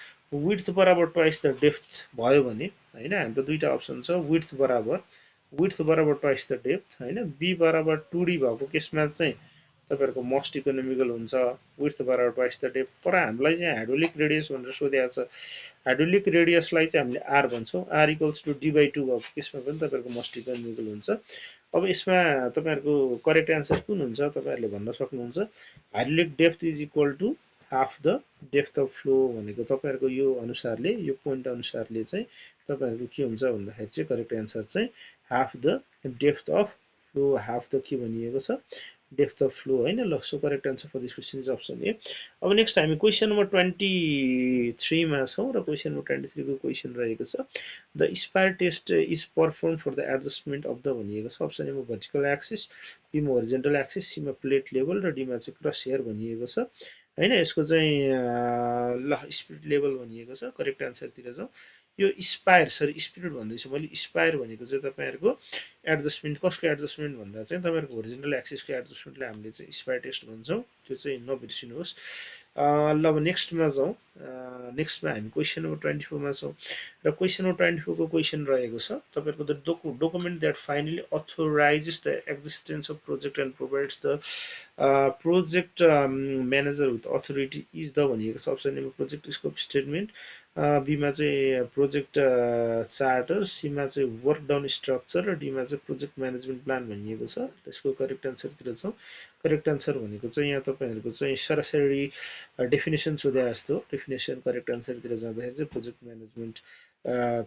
विड्थ बराबर ट्वाइस द डेप्थ भयो भने होइन, हाम्रो दुईवटा अप्सन छ, विड्थ बराबर ट्वाइस द डेप्थ होइन, बी बराबर 2D भएको केसमा चाहिँ तपाईँहरूको मोस्ट इकोनोमिकल हुन्छ, विड्थ बराबर ट्वाइस द डेप्थ। तर हामीलाई चाहिँ हाइड्रोलिक रेडियस भनेर सोधेको छ, हाइड्रोलिक रेडियसलाई चाहिँ हामीले आर भन्छौँ, आर इक्वल्स टु D/2 भएको केसमा पनि तपाईँहरूको मोस्ट इकोनोमिकल हुन्छ। अब यसमा तपाईँहरूको करेक्ट एन्सर कुन हुन्छ तपाईँहरूले भन्न सक्नुहुन्छ। Hydraulic depth is equal to half the depth of flow भनेको तपाईँहरूको यो अनुसारले, यो पोइन्ट अनुसारले चाहिँ तपाईँहरूको के हुन्छ भन्दाखेरि चाहिँ करेक्ट एन्सर चाहिँ half the depth of flow, half the के भनिएको छ डेप्थ अफ फ्लो होइन। ल so correct answer for this question is option A. अब नेक्स्ट हामी क्वेसन नम्बर 23मा छौँ र क्वेसन नम्बर 23को क्वेसन रहेको छ, the spire test is perform for the adjustment of the भनिएको छ। अप्सन एमा भर्टिकल एक्सिस, बीमा होरिजेन्टल एक्सिस, सीमा प्लेट लेभल र डीमा चाहिँ क्रस हेयर भनिएको छ होइन। यसको चाहिँ ल स्पिरिट लेभल भनिएको छ। करेक्ट एन्सरतिर जाउँ। यो स्पायर सरी स्पिरिट भन्दैछु मैले, स्पायर भनेको चाहिँ तपाईँहरूको एडजस्टमेन्ट, कसको एडजस्टमेन्ट भन्दा चाहिँ तपाईँहरूको होरिजेन्टल एक्सिसको एडजस्टमेन्टलाई हामीले चाहिँ स्पायर टेस्ट भन्छौँ, त्यो चाहिँ नबिर्सिनुहोस्। ल अब नेक्स्टमा जाउँ। नेक्स्टमा हामी क्वेसन नम्बर 24मा छौँ र क्वेसन नम्बर 24को क्वेसन रहेको छ, तपाईँहरूको the document that finally authorises the existence of project and provides the project manager with authority is the भनिएको छ। अप्सन एमा प्रोजेक्ट स्कोप स्टेटमेन्ट, बीमा चाहिँ प्रोजेक्ट चार्टर, सीमा चाहिँ वर्क डाउन स्ट्रक्चर र डीमा चाहिँ प्रोजेक्ट म्यानेजमेन्ट प्लान भनिएको छ। त्यसको करेक्ट एन्सरतिर छौँ। करेक्ट एन्सर भनेको चाहिँ यहाँ तपाईँहरूको चाहिँ सरासरी डेफिनेसन सोधे जस्तो, डेफिनेसन करेक्ट एन्सरतिर जाँदाखेरि चाहिँ प्रोजेक्ट म्यानेजमेन्ट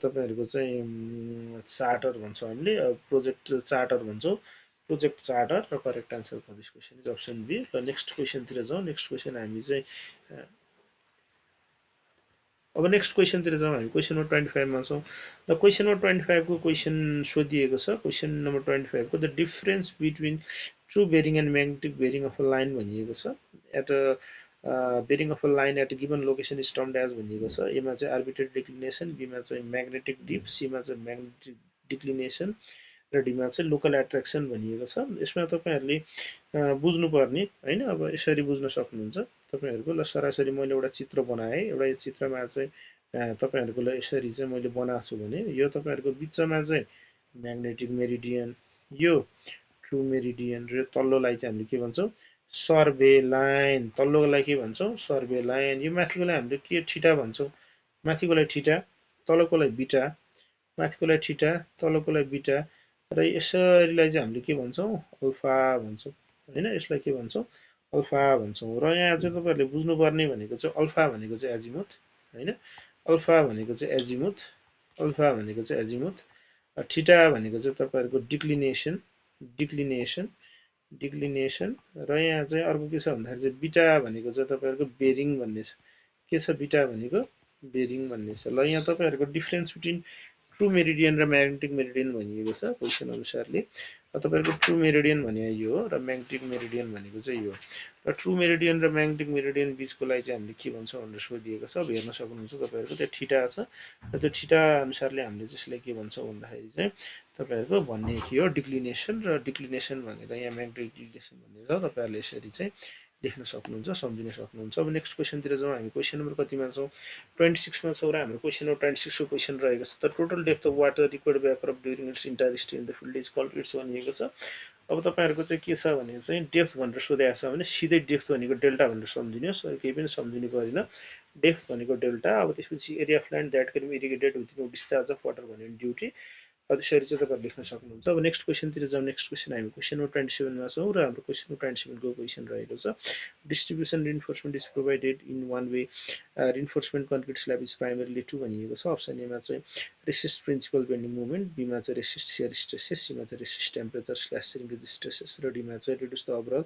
तपाईँहरूको चाहिँ चार्टर भन्छौँ हामीले, प्रोजेक्ट चार्टर भन्छौँ, प्रोजेक्ट चार्टर र correct answer for this question is option B. र नेक्स्ट क्वेसनतिर जाउँ। नेक्स्ट क्वेसन हामी चाहिँ अब नेक्स्ट क्वेसनतिर जाउँ। हामी क्वेसन नम्बर 25 मा छौँ। र क्वेसन नम्बर 25 को क्वेसन सोधिएको छ। क्वेसन नम्बर 25 को the difference between true bearing and magnetic bearing of a line भनिएको छ। At bearing of a line at given location is termed as भनिएको छ। एमा चाहिँ आर्बिट्रेरी डिक्लिनेसन, बीमा चाहिँ म्याग्नेटिक डिप, सीमा चाहिँ म्याग्नेटिक डिक्लिनेसन र डीमा चाहिँ लोकल एट्र्याक्सन भनिएको छ। यसमा तपाईँहरूले बुझ्नुपर्ने होइन, अब यसरी बुझ्न सक्नुहुन्छ तपाईँहरूको। ल सरासरी मैले एउटा चित्र बनाएँ। एउटा यो चित्रमा चाहिँ तपाईँहरूको ल यसरी चाहिँ मैले बनाएको छु भने यो तपाईँहरूको बिचमा चाहिँ म्याग्नेटिक मेरिडियन, यो ट्रु मेरिडियन र तल्लोलाई चाहिँ हामीले के भन्छौँ सर्वे लाइन। तल्लोलाई के भन्छौँ सर्वे लाइन। यो माथिकोलाई हामीले के ठिटा भन्छौँ, माथिकोलाई ठिटा, तलकोलाई बिटा, माथिकोलाई ठिटा, तलकोलाई बिटा र यसरीलाई चाहिँ हामीले के भन्छौँ अल्फा भन्छौँ होइन। यसलाई के भन्छौँ अल्फा भन्छौँ। र यहाँ चाहिँ तपाईँहरूले बुझ्नुपर्ने भनेको चाहिँ अल्फा भनेको चाहिँ एजिमुथ होइन, अल्फा भनेको चाहिँ एजिमुथ, अल्फा भनेको चाहिँ एजिमुथ, ठिटा भनेको चाहिँ तपाईँहरूको डिक्लिनेसन, डिक्लिनेसन, डिक्लिनेसन र यहाँ चाहिँ अर्को के छ भन्दाखेरि चाहिँ बिटा भनेको चाहिँ तपाईँहरूको बेरिङ भन्ने छ। के छ बिटा भनेको बेरिङ भन्ने छ। ल यहाँ तपाईँहरूको डिफ्रेन्स बिट्विन ट्रु मेरिडियन र म्याग्नेटिक मेरिडियन भनिएको छ क्वेसन अनुसारले। तपाईँहरूको ट्रु मेरिडियन भने यो हो र म्याग्नेटिक मेरिडियन भनेको चाहिँ यो। र ट्रु मेरिडियन र म्याग्नेटिक मेरिडियन बिचकोलाई चाहिँ हामीले के भन्छौँ भनेर सोधिएको छ। अब हेर्न सक्नुहुन्छ तपाईँहरूको त्यहाँ ठिटा छ र त्यो ठिटा अनुसारले हामीले त्यसलाई के भन्छौँ भन्दाखेरि चाहिँ तपाईँहरूको भन्ने के हो डिक्लिनेसन। र डिक्लिनेसन भनेर यहाँ म्याग्नेटिक डिक्लिनेसन भनेर तपाईँहरूले यसरी चाहिँ लेख्न सक्नुहुन्छ, सम्झिन सक्नुहुन्छ। अब नेक्स्ट क्वेसनतिर जाउँ। हामी क्वेसन नम्बर कतिमा छौँ 26 मा छौँ र हाम्रो क्वेसन नम्बर 26 को क्वेसन रहेको छ। The total depth of water required by crop during its entire stay in the field is called its भनिएको छ। अब तपाईँहरूको चाहिँ के छ भने चाहिँ डेप्थ भनेर सोधेको छ भने सिधै डेप्थ भनेको डेल्टा भनेर सम्झिनुहोस्, केही पनि सम्झिनु परेन। डेप्थ भनेको डेल्टा। अब त्यसपछि area of land that can be irrigated with no discharge of water भन्ने ड्युटी। त्यसरी चाहिँ तपाईँहरू लेख्न सक्नुहुन्छ। अब नेक्स्ट क्वेसनतिर जाउँ। नेक्स्ट क्वेसन हामी क्वेसन नम्बर 27 मा छौँ र हाम्रो क्वेसन नम्बर 27 को क्वेसन रहेको छ distribution reinforcement is provided in one way reinforcement concrete slab is primarily to भनिएको छ। अप्सन एमा चाहिँ रेसिस्ट प्रिन्सिपल बेन्डिङ मुभमेन्ट, बीमा चाहिँ रेसिस्ट सियर स्ट्रेसेस, सीमा चाहिँ resist temperature slash shrinkage stresses र डीमा चाहिँ reduce the overall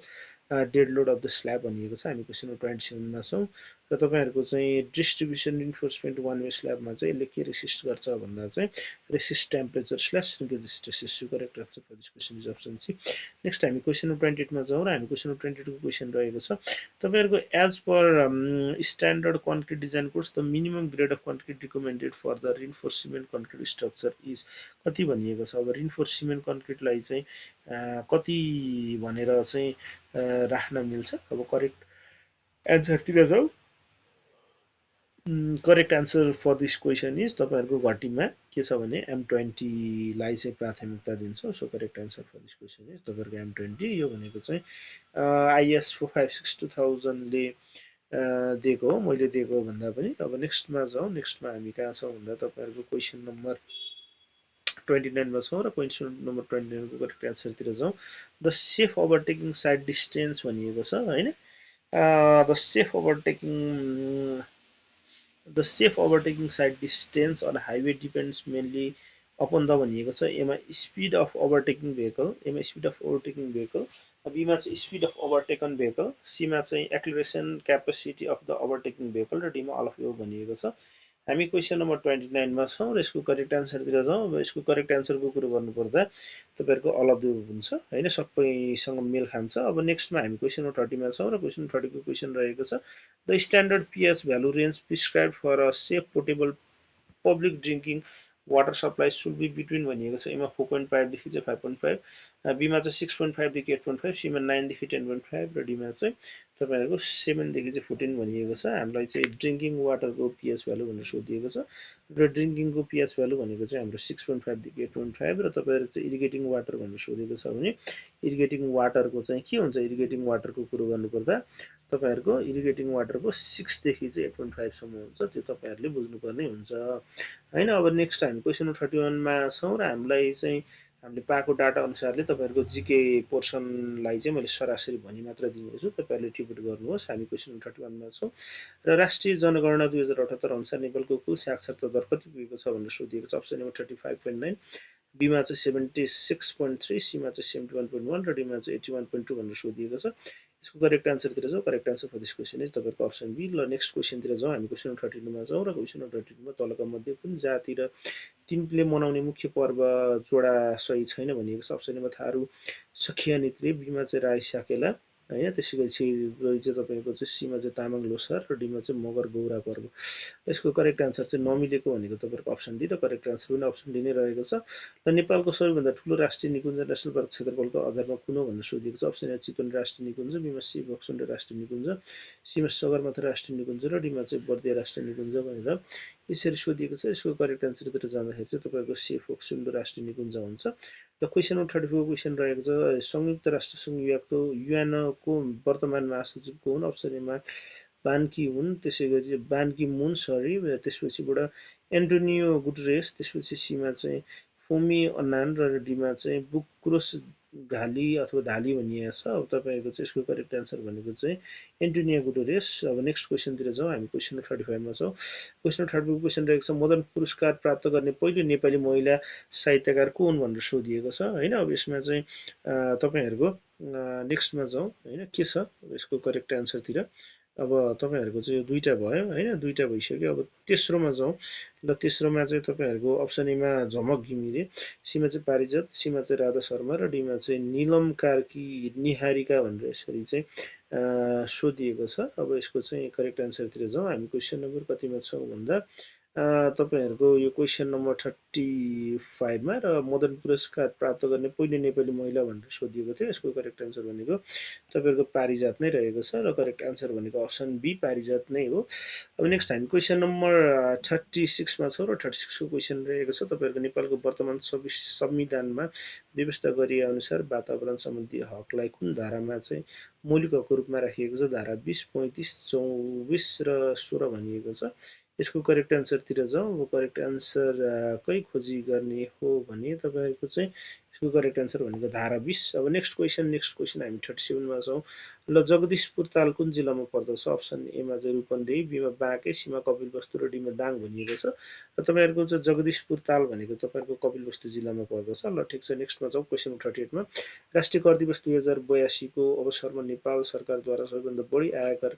dead load of the slab भनिएको छ। हामी क्वेसन नम्बर 27 मा छौँ र तपाईँहरूको चाहिँ डिस्ट्रिब्युसन रिइन्फोर्समेन्ट वान वे स्ल्याबमा चाहिँ यसले के रेसिस्ट गर्छ भन्दा चाहिँ resist temperature slash shrinkage stresses यो correct answer for this question is option C. Next हामी क्वेसन नम्बर 28 मा जाउँ र हामी क्वेसन नम्बर 22 को क्वेसन रहेको छ तपाईँहरूको as per standard concrete design course the minimum grade of concrete recommended for the reinforce cement concrete structure is कति भनिएको छ। अब रिइन्फोर्स सिमेन्ट कन्क्रिटलाई चाहिँ कति भनेर चाहिँ राख्न मिल्छ। अब करेक्ट एन्सरतिर जाउँ। Correct answer for this question is तपाईँहरूको घटीमा के छ भने M20 लाई चाहिँ प्राथमिकता दिन्छ। So correct answer for this question is तपाईँहरूको M20। यो भनेको चाहिँ IS 456/2000 ले दिएको हो, मैले दिएको भन्दा पनि। अब नेक्स्टमा जाउँ। नेक्स्टमा हामी कहाँ छौँ भन्दा तपाईँहरूको क्वेसन नम्बर 29 मा छौँ र क्वेसन नम्बर 29 को करेक्ट एन्सरतिर जाउँ। The safe overtaking side distance भनिएको छ होइन। The safe overtaking The safe overtaking side distance on highway depends mainly upon the भनिएको छ। एमा स्पिड अफ ओभरटेकिङ भेहिकल, एमा स्पिड अफ ओभरटेकिङ भेहिकल, बीमा चाहिँ स्पिड अफ ओभरटेकन भेहिकल, सीमा चाहिँ acceleration capacity of the overtaking vehicle र डीमा अल अफ यो भनिएको छ। हामी क्वेसन नम्बर 29 मा छौँ र यसको करेक्ट आन्सरतिर जाउँ। अब यसको करेक्ट आन्सरको कुरो गर्नुपर्दा तपाईँहरूको अल अफ द हुन्छ होइन, सबैसँग मेल खान्छ। अब नेक्स्टमा हामी क्वेसन नम्बर 30 मा छौँ र क्वेसन 30 को क्वेसन रहेको छ the standard pH value range prescribe for a safe portable public drinking water supply should be between भनिएको छ। एमा 4.5 देखि चाहिँ 5.5, बीमा चाहिँ 6.5 देखि 8.5, सीमा 9 देखि 10.5 र डीमा चाहिँ तपाईँहरूको 7 देखि चाहिँ 14 भनिएको छ। हामीलाई चाहिँ ड्रिङ्किङ वाटरको pH भ्यालु भनेर सोधिएको छ र ड्रिङ्किङको pH भ्यालु भनेको चाहिँ हाम्रो 6.5 देखि 8.5 र तपाईँहरू चाहिँ इरिगेटिङ वाटर भनेर सोधेको छ भने इरिगेटिङ वाटरको चाहिँ के हुन्छ। इरिगेटिङ वाटरको कुरो गर्नुपर्दा तपाईँहरूको इरिगेटिङ वाटरको 6 देखि चाहिँ 8.5 सम्म हुन्छ। त्यो तपाईँहरूले बुझ्नुपर्ने हुन्छ होइन। अब नेक्स्ट हामी क्वेसन नम्बर 31 मा छौँ र हामीलाई चाहिँ हामीले पाएको डाटा अनुसारले तपाईँहरूको जिके पोर्सनलाई चाहिँ मैले सरासरी भनी मात्र दिनेछु, तपाईँहरूले ट्रिब्युट गर्नुहोस्। हामी क्वेसन नम्बर 31मा छौँ र राष्ट्रिय जनगणना 2078 अनुसार नेपालको कुल साक्षरता दर कति पुगेको छ भनेर सोधिएको छ। अप्सन नम्बर 35.9, बीमा चाहिँ 76.3, सीमा चाहिँ 71.1 र डीमा चाहिँ 81.2 भनेर सोधिएको छ। यसको करेक्ट आन्सरतिर जाउँ। Correct answer for this question is तपाईँको अप्सन बी। ल नेक्स्ट क्वेसनतिर जाउँ। हामी क्वेसन नम्बर 32मा जाउँ र क्वेसन नम्बर 32मा तलका मध्ये कुन जाति र तिनले मनाउने मुख्य पर्व जोडा सही छैन भनिएको छ। अप्सन नम्बर थारू सखिया नेत्री, बीमा चाहिँ राई साकेला होइन, त्यसै चाहिँ तपाईँको चाहिँ सीमा चाहिँ तामाङ लोसार र डीमा चाहिँ मगर गौरा पर्व। यसको करेक्ट आन्सर चाहिँ नमिलेको भनेको तपाईँको अप्सन डी र करेक्ट आन्सर पनि अप्सन डी नै रहेको छ। र नेपालको सबैभन्दा ठुलो राष्ट्रिय निकुञ्ज नेसनल पार्क क्षेत्रफलको आधारमा कुन हो भनेर सोधिएको छ। अप्सन ए चितवन राष्ट्रिय निकुञ्ज, बीमा सी भक्सुण्ड राष्ट्रिय निकुञ्ज, सीमा सगरमाथा राष्ट्रिय निकुञ्ज र डीमा चाहिँ बर्दिया राष्ट्रिय निकुञ्ज भनेर यसरी सोधिएको छ। यसको करेक्ट आन्सरतिर जाँदाखेरि चाहिँ तपाईँको सी भक्सुण्ड राष्ट्रिय निकुञ्ज हुन्छ। र क्वेसन नम्बर 34 क्वेसन रहेको छ संयुक्त राष्ट्र सङ्घ युएनको वर्तमान महासचिव को हुन्। अप्सन एमा बान की हुन्, त्यसै गरी बान की मुन सरी, त्यसपछिबाट एन्टोनियो गुटरेस, त्यसपछि सीमा चाहिँ फोमी अन्नान र डीमा चाहिँ बुक्रोस घाली अथवा धाली भनिएको छ। अब तपाईँको चाहिँ यसको करेक्ट आन्सर भनेको चाहिँ एन्टोनियो गुटरेस। अब नेक्स्ट क्वेसनतिर जाउँ। हामी क्वेसन नम्बर 35मा छौँ। क्वेसन नम्बर 35 क्वेसन रहेको छ मदन पुरस्कार प्राप्त गर्ने पहिलो नेपाली महिला साहित्यकार को हुन् भनेर सोधिएको छ होइन। अब यसमा चाहिँ तपाईँहरूको नेक्स्टमा जाउँ होइन, के छ यसको करेक्ट आन्सरतिर। अब तपाईँहरूको चाहिँ दुईवटा भयो होइन, दुईवटा भइसक्यो। अब तेस्रोमा जाउँ। ल तेस्रोमा चाहिँ तपाईँहरूको अप्सन एमा झमक घिमिरे, सीमा चाहिँ पारिजात, सीमा चाहिँ राधा शर्मा र डीमा चाहिँ निलम कार्की निहारिका भनेर यसरी चाहिँ सोधिएको छ। अब यसको चाहिँ करेक्ट आन्सरतिर जाउँ। हामी क्वेसन नम्बर कतिमा छौँ भन्दा तपाईँहरूको यो क्वेसन नम्बर 35मा र मदन पुरस्कार प्राप्त गर्ने पहिलो नेपाली महिला भनेर सोधिएको थियो। यसको करेक्ट आन्सर भनेको तपाईँहरूको पारिजात नै रहेको छ र करेक्ट आन्सर भनेको अप्सन बी पारिजात नै हो। अब नेक्स्ट हामी क्वेसन नम्बर 36मा छौँ र 36को क्वेसन रहेको छ तपाईँहरूको नेपालको वर्तमान संविधानमा व्यवस्था गरिए अनुसार वातावरण सम्बन्धी हकलाई कुन धारामा चाहिँ मौलिक हकको रूपमा राखिएको छ। धारा 20, 35, 24 र 16 भनिएको छ। यसको करेक्ट आन्सरतिर जाउँ। अब करेक्ट आन्सर कै खोजी गर्ने हो भने तपाईँहरूको चाहिँ यसको करेक्ट आन्सर भनेको धारा 20। अब नेक्स्ट क्वेसन हामी 37मा छौँ। ल जगदीशपुर ताल कुन जिल्लामा पर्दछ। अप्सन एमा चाहिँ रूपन्देही, बीमा बाँके, सीमा कपिलवस्तु र डीमा दाङ भनिएको छ। र तपाईँहरूको चाहिँ जगदीशपुर ताल भनेको तपाईँहरूको कपिलवस्तु जिल्लामा पर्दछ। ल ठिक छ, नेक्स्टमा जाउँ क्वेसन 38मा। राष्ट्रिय कर दिवस 2082 को अवसरमा नेपाल सरकारद्वारा सबैभन्दा बढी आयकर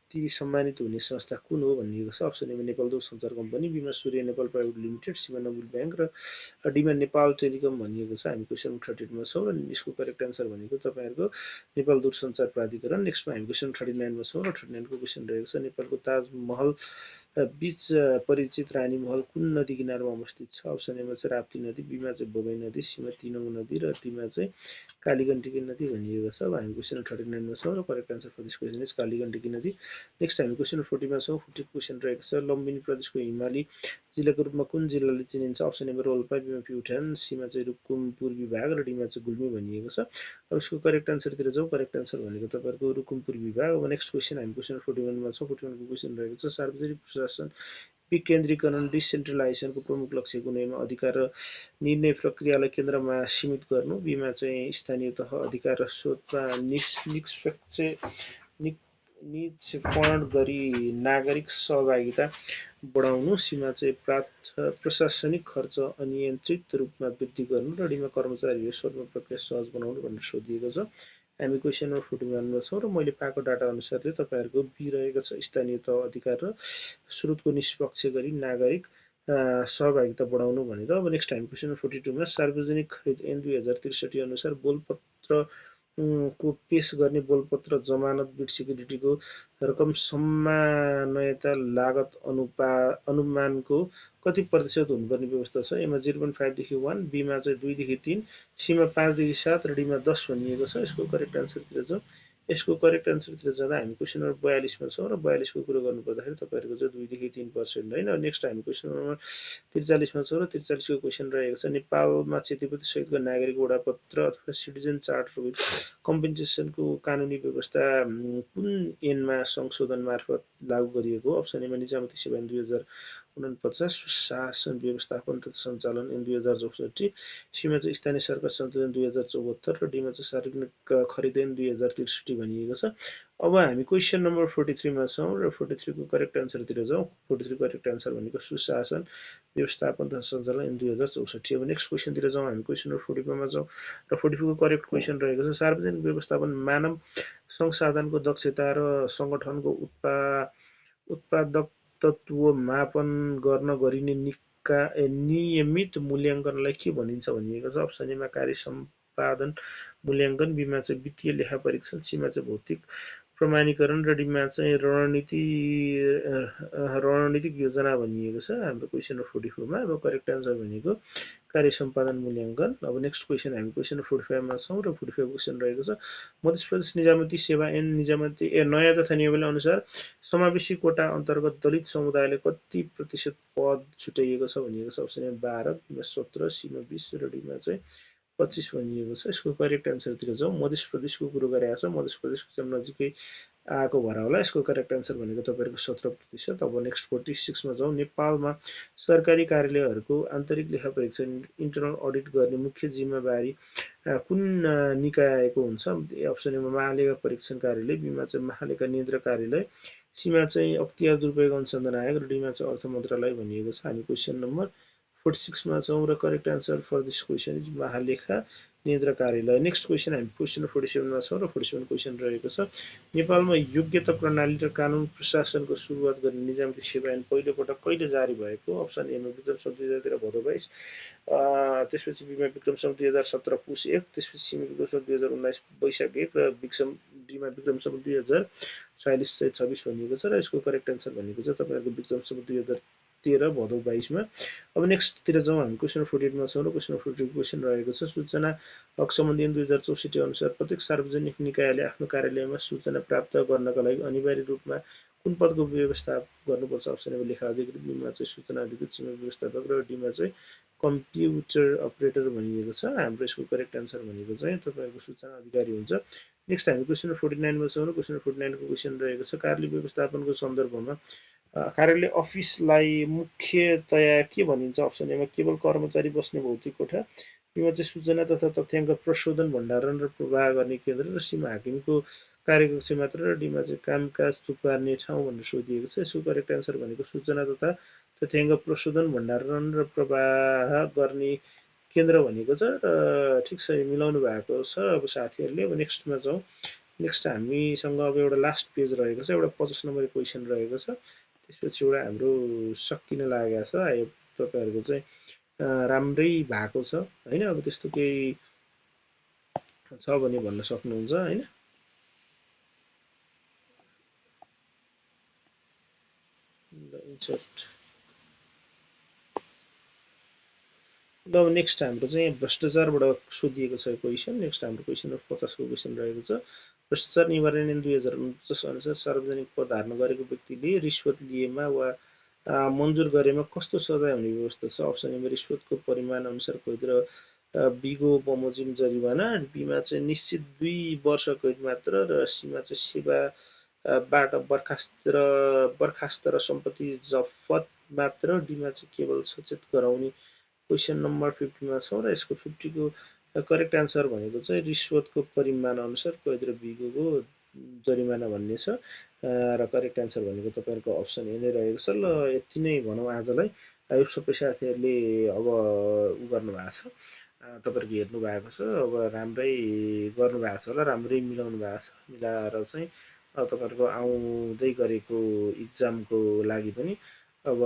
ती सम्मानित हुने संस्था कुन हो भनिएको छ। अप्सन एमा नेपाल दूरसञ्चार कम्पनी, बीमा सूर्य नेपाल प्राइभेट लिमिटेड, सीमा नोबेल ब्याङ्क र डीमा नेपाल टेलिकम भनिएको छ। हामी क्वेसन 38मा छौँ र यसको करेक्ट आन्सर भनेको तपाईँहरूको नेपाल दूरसञ्चार प्राधिकरण। नेक्स्टमा हामी क्वेसन 39मा छौँ र 39को क्वेसन रहेको छ नेपालको ताजमहल बीच परिचित रानी महल कुन नदी किनारमा अवस्थित छ। अप्सन एमा चाहिँ राप्ती नदी, बीमा चाहिँ बबई नदी, सीमा तिनौँ नदी र डीमा चाहिँ कालीगण्डकी नदी भनिएको छ। अब हामी क्वेसन 39मा छौँ र correct answer for this question is Kaligandaki नदी। नेक्स्ट हामी क्वेसन 40मा छौँ। 40 क्वेसन रहेको छ लुम्बिनी प्रदेशको हिमाली जिल्लाको रूपमा कुन जिल्लाले चिनिन्छ। अप्सन एमा रोल्पा, बीमा प्युठान, सीमा चाहिँ रुकुम पूर्वी भाग र डीमा चाहिँ गुल्मी भनिएको छ। अब यसको करेक्ट आन्सरतिर जाउँ। करेक्ट आन्सर भनेको तपाईँहरूको रुकुम पूर्वी भाग। अब नेक्स्ट क्वेसन हामी क्वेसन 41मा छौँ। 41को क्वेसन रहेको छ सार्वजनिक प्रशासन विकेन्द्रीकरण डिसेन्ट्रलाइजेसनको प्रमुख लक्ष्य कुन होमा। अधिकार र निर्णय प्रक्रियालाई केन्द्रमा सीमित गर्नु, बीमा चाहिँ स्थानीय तह अधिकार र स्रोतमा निक्षेपण गरी नागरिक सहभागिता बढाउनु, सीमा चाहिँ प्रशासनिक खर्च अनियन्त्रित रूपमा वृद्धि गर्नु र डीमा कर्मचारीहरू सर्व प्रक्रिया सहज बनाउनु भनेर सोधिएको छ। हामी क्वेसन नम्बर 41मा छौँ र मैले पाएको डाटा अनुसारले तपाईँहरूको बी रहेको छ स्थानीय तह अधिकार र स्रोतको निष्पक्ष गरी नागरिक सहभागिता बढाउनु भनेर। अब नेक्स्ट हामी क्वेसन नम्बर 42मा सार्वजनिक खरिद ऐन 2063 अनुसार बोलपत्र को पेश गर्ने बोलपत्र जमानत बिड सिक्युरिटीको रकम सम्मानयता लागत अनुमानको कति प्रतिशत हुनुपर्ने व्यवस्था छ। एमा 0.5 देखि 1, बीमा चाहिँ 2 देखि 3, सीमा 5 देखि 7 र डीमा 10 भनिएको छ। यसको करेक्ट आन्सरतिर जाउँ। यसको करेक्ट आन्सरतिर जाँदा हामी क्वेसन नम्बर 42मा छौँ र 42को कुरो गर्नुपर्दाखेरि तपाईँहरूको चाहिँ 2 देखि 3% होइन। नेक्स्ट हामी क्वेसन नम्बर 43मा छौँ र 43को क्वेसन रहेको छ नेपालमा क्षतिपूर्ति सहितको नागरिक वडापत्र अथवा सिटिजन चार्टर विथ कम्पेन्सेसनको कानुनी व्यवस्था कुन ऐनमा संशोधन मार्फत लागू गरिएको हो। अप्सन एमा निजामती सेवा ऐन 49 सुशासन व्यवस्थापन तथा सञ्चालन ऐन 2064, सीमा चाहिँ स्थानीय सरकार सञ्चालन 2074 र डीमा चाहिँ सार्वजनिक खरिद ऐन 2063 भनिएको छ। अब हामी क्वेसन नम्बर 43 मा छौँ र 43 को करेक्ट आन्सरतिर जाउँ। 43 करेक्ट आन्सर भनेको सुशासन व्यवस्थापन तथा सञ्चालन ऐन 2064। अब नेक्स्ट क्वेसनतिर जाउँ, हामी क्वेसन नम्बर 44 मा जाउँ र 44 को करेक्ट क्वेसन रहेको छ सार्वजनिक व्यवस्थापन मानव संसाधनको दक्षता र सङ्गठनको उत्पादकत्व मापन गर्न गरिने नियमित मूल्याङ्कनलाई के भनिन्छ भनिएको छ। अप्सन एमा कार्य सम्पादन मूल्याङ्कन, बीमा चाहिँ वित्तीय लेखा परीक्षण, सीमा चाहिँ भौतिक प्रमाणीकरण र डीमा चाहिँ रणनीतिक योजना भनिएको छ हाम्रो क्वेसन नम्बर 44 मा। अब करेक्ट आन्सर भनेको कार्य सम्पादन मूल्याङ्कन। अब नेक्स्ट क्वेसन हामी क्वेसन नम्बर 45 मा छौँ र 45 क्वेसन रहेको छ मध्य प्रदेश निजामती सेवा ऐन नयाँ तथा नियमावली अनुसार समावेशी कोटा अन्तर्गत दलित समुदायले कति प्रतिशत पद छुट्याइएको छ भनिएको छ। अप्सन ए 12, बीमा 17, सीमा 20 र डीमा चाहिँ 25 भनिएको छ। यसको करेक्ट आन्सरतिर जाउँ। मध्य प्रदेशको कुरो गरेको छ, मध्य प्रदेशको चाहिँ नजिकै आएको भएर होला। यसको करेक्ट आन्सर भनेको तपाईँको 17%। अब नेक्स्ट 46 मा जाउँ। नेपालमा सरकारी कार्यालयहरूको आन्तरिक लेखा परीक्षण इन्टरनल अडिट गर्ने मुख्य जिम्मेवारी कुन निकायको हुन्छ। अप्सन एमा महालेखा परीक्षण कार्यालय, बीमा चाहिँ महालेखा नियन्त्रक कार्यालय, सीमा चाहिँ अख्तियार दुरुपयोग अनुसन्धान आयोग र डीमा चाहिँ अर्थ मन्त्रालय भनिएको छ। हामी क्वेसन नम्बर 46 मा छौँ र correct answer for this question is महालेखा नियन्त्रक कार्यालय। नेक्स्ट क्वेसन हामी क्वेसन 47 मा छौँ र 47 क्वेसन रहेको छ नेपालमा योग्यता प्रणाली र कानुन प्रशासनको सुरुवात गर्ने निजामती सेवा ऐन पहिलोपटक कहिले जारी भएको। अप्सन एमा विक्रम सम्वत 2013 भदौ 22, त्यसपछि बीमा विक्रम सम्वत 2017 पुस 1, त्यसपछि सीमा विक्रम सम्वत 2019 वैशाख 1 र डीमा विक्रम सम्वत 2046 चाहिँ 26 भनिएको छ र यसको करेक्ट आन्सर भनेको चाहिँ तपाईँहरूको विक्रम सम्वत 2013 भदौ 22 मा। अब नेक्स्टतिर जाउँ, हामी क्वेसन 48 मा छौँ र क्वेसन 48 क्वेसन रहेको छ सूचना हक सम्बन्धी ऐन 2064 अनुसार प्रत्येक सार्वजनिक निकायले आफ्नो कार्यालयमा सूचना प्राप्त गर्नका लागि अनिवार्य रूपमा कुन पदको व्यवस्था गर्नुपर्छ। अप्सन एमा लेखा अधिकृत, बीमा चाहिँ सूचना अधिकृत, सीमा व्यवस्थापक र डीमा चाहिँ कम्प्युटर अपरेटर भनिएको छ। हाम्रो यसको करेक्ट आन्सर भनेको चाहिँ तपाईँहरूको सूचना अधिकारी हुन्छ। नेक्स्ट हामी क्वेसन 49 मा छौँ र क्वेसन 49 को क्वेसन रहेको छ कार्यालय व्यवस्थापनको सन्दर्भमा कार्यालय अफिसलाई मुख्यतया के भनिन्छ। अप्सन एमा केवल कर्मचारी बस्ने भौतिक कोठा, बीमा चाहिँ सूचना तथा तथ्याङ्क प्रशोधन भण्डारण र प्रवाह गर्ने केन्द्र र सीमा हाकिमको कार्यकक्ष मात्र र डीमा चाहिँ कामकाज थुपार्ने ठाउँ भनेर सोधिएको छ। यसको करेक्ट आन्सर भनेको सूचना तथा तथ्याङ्क प्रशोधन भण्डारण र प्रवाह गर्ने केन्द्र भनेको छ। ठिक छ, मिलाउनु भएको छ अब साथीहरूले। अब नेक्स्टमा जाउँ। नेक्स्ट हामीसँग अब एउटा लास्ट पेज रहेको छ, एउटा 50 नम्बर क्वेसन रहेको छ। त्यसपछि एउटा हाम्रो सकिन लागेको छ, आयो तपाईँहरूको चाहिँ राम्रै भएको छ होइन। अब त्यस्तो केही छ भने भन्न सक्नुहुन्छ होइन। अब नेक्स्ट हाम्रो चाहिँ भ्रष्टाचारबाट सोधिएको छ क्वेसन। नेक्स्ट हाम्रो क्वेसन 50 को क्वेसन रहेको छ भ्रष्टाचार निवारण ऐन 2049 अनुसार सार्वजनिक पद धारण गरेको व्यक्तिले रिश्वत लिएमा वा मन्जुर गरेमा कस्तो सजाय हुने व्यवस्था छ। अप्सन एमा रिश्वतको परिमाण अनुसार कैद र बिगो बमोजिम जरिवाना, बीमा चाहिँ निश्चित 2 वर्ष कैद मात्र र सीमा चाहिँ सेवाबाट बर्खास्त र सम्पत्ति जफत मात्र, डीमा चाहिँ केवल सचेत गराउने। क्वेसन नम्बर 50 मा छौँ र यसको 50 को करेक्ट आन्सर भनेको चाहिँ रिश्वतको परिमाण अनुसार कैद र बिगोको जरिमाना भन्ने छ र करेक्ट आन्सर भनेको तपाईँहरूको अप्सन ए नै रहेको छ। ल यति नै भनौँ आजलाई। यो सबै साथीहरूले अब उ गर्नुभएको छ, तपाईँहरूको हेर्नु भएको छ, अब राम्रै गर्नुभएको छ होला, राम्रै मिलाउनु भएको छ। मिलाएर चाहिँ तपाईँहरूको आउँदै गरेको इक्जामको लागि पनि अब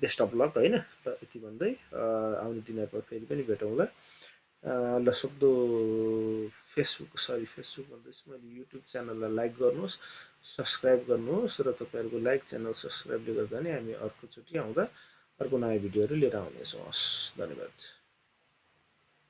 बेस्ट अफ लक होइन। र यति भन्दै आउने दिनहरूमा फेरि पनि भेटौँला। ल सक्दो फेसबुक भन्दैछु मैले, युट्युब च्यानललाई लाइक गर्नुहोस्, सब्सक्राइब गर्नुहोस् र तपाईँहरूको लाइक च्यानल सब्सक्राइबले गर्दा नै हामी अर्कोचोटि आउँदा अर्को नयाँ भिडियोहरू लिएर आउनेछौँ। हस्, धन्यवाद।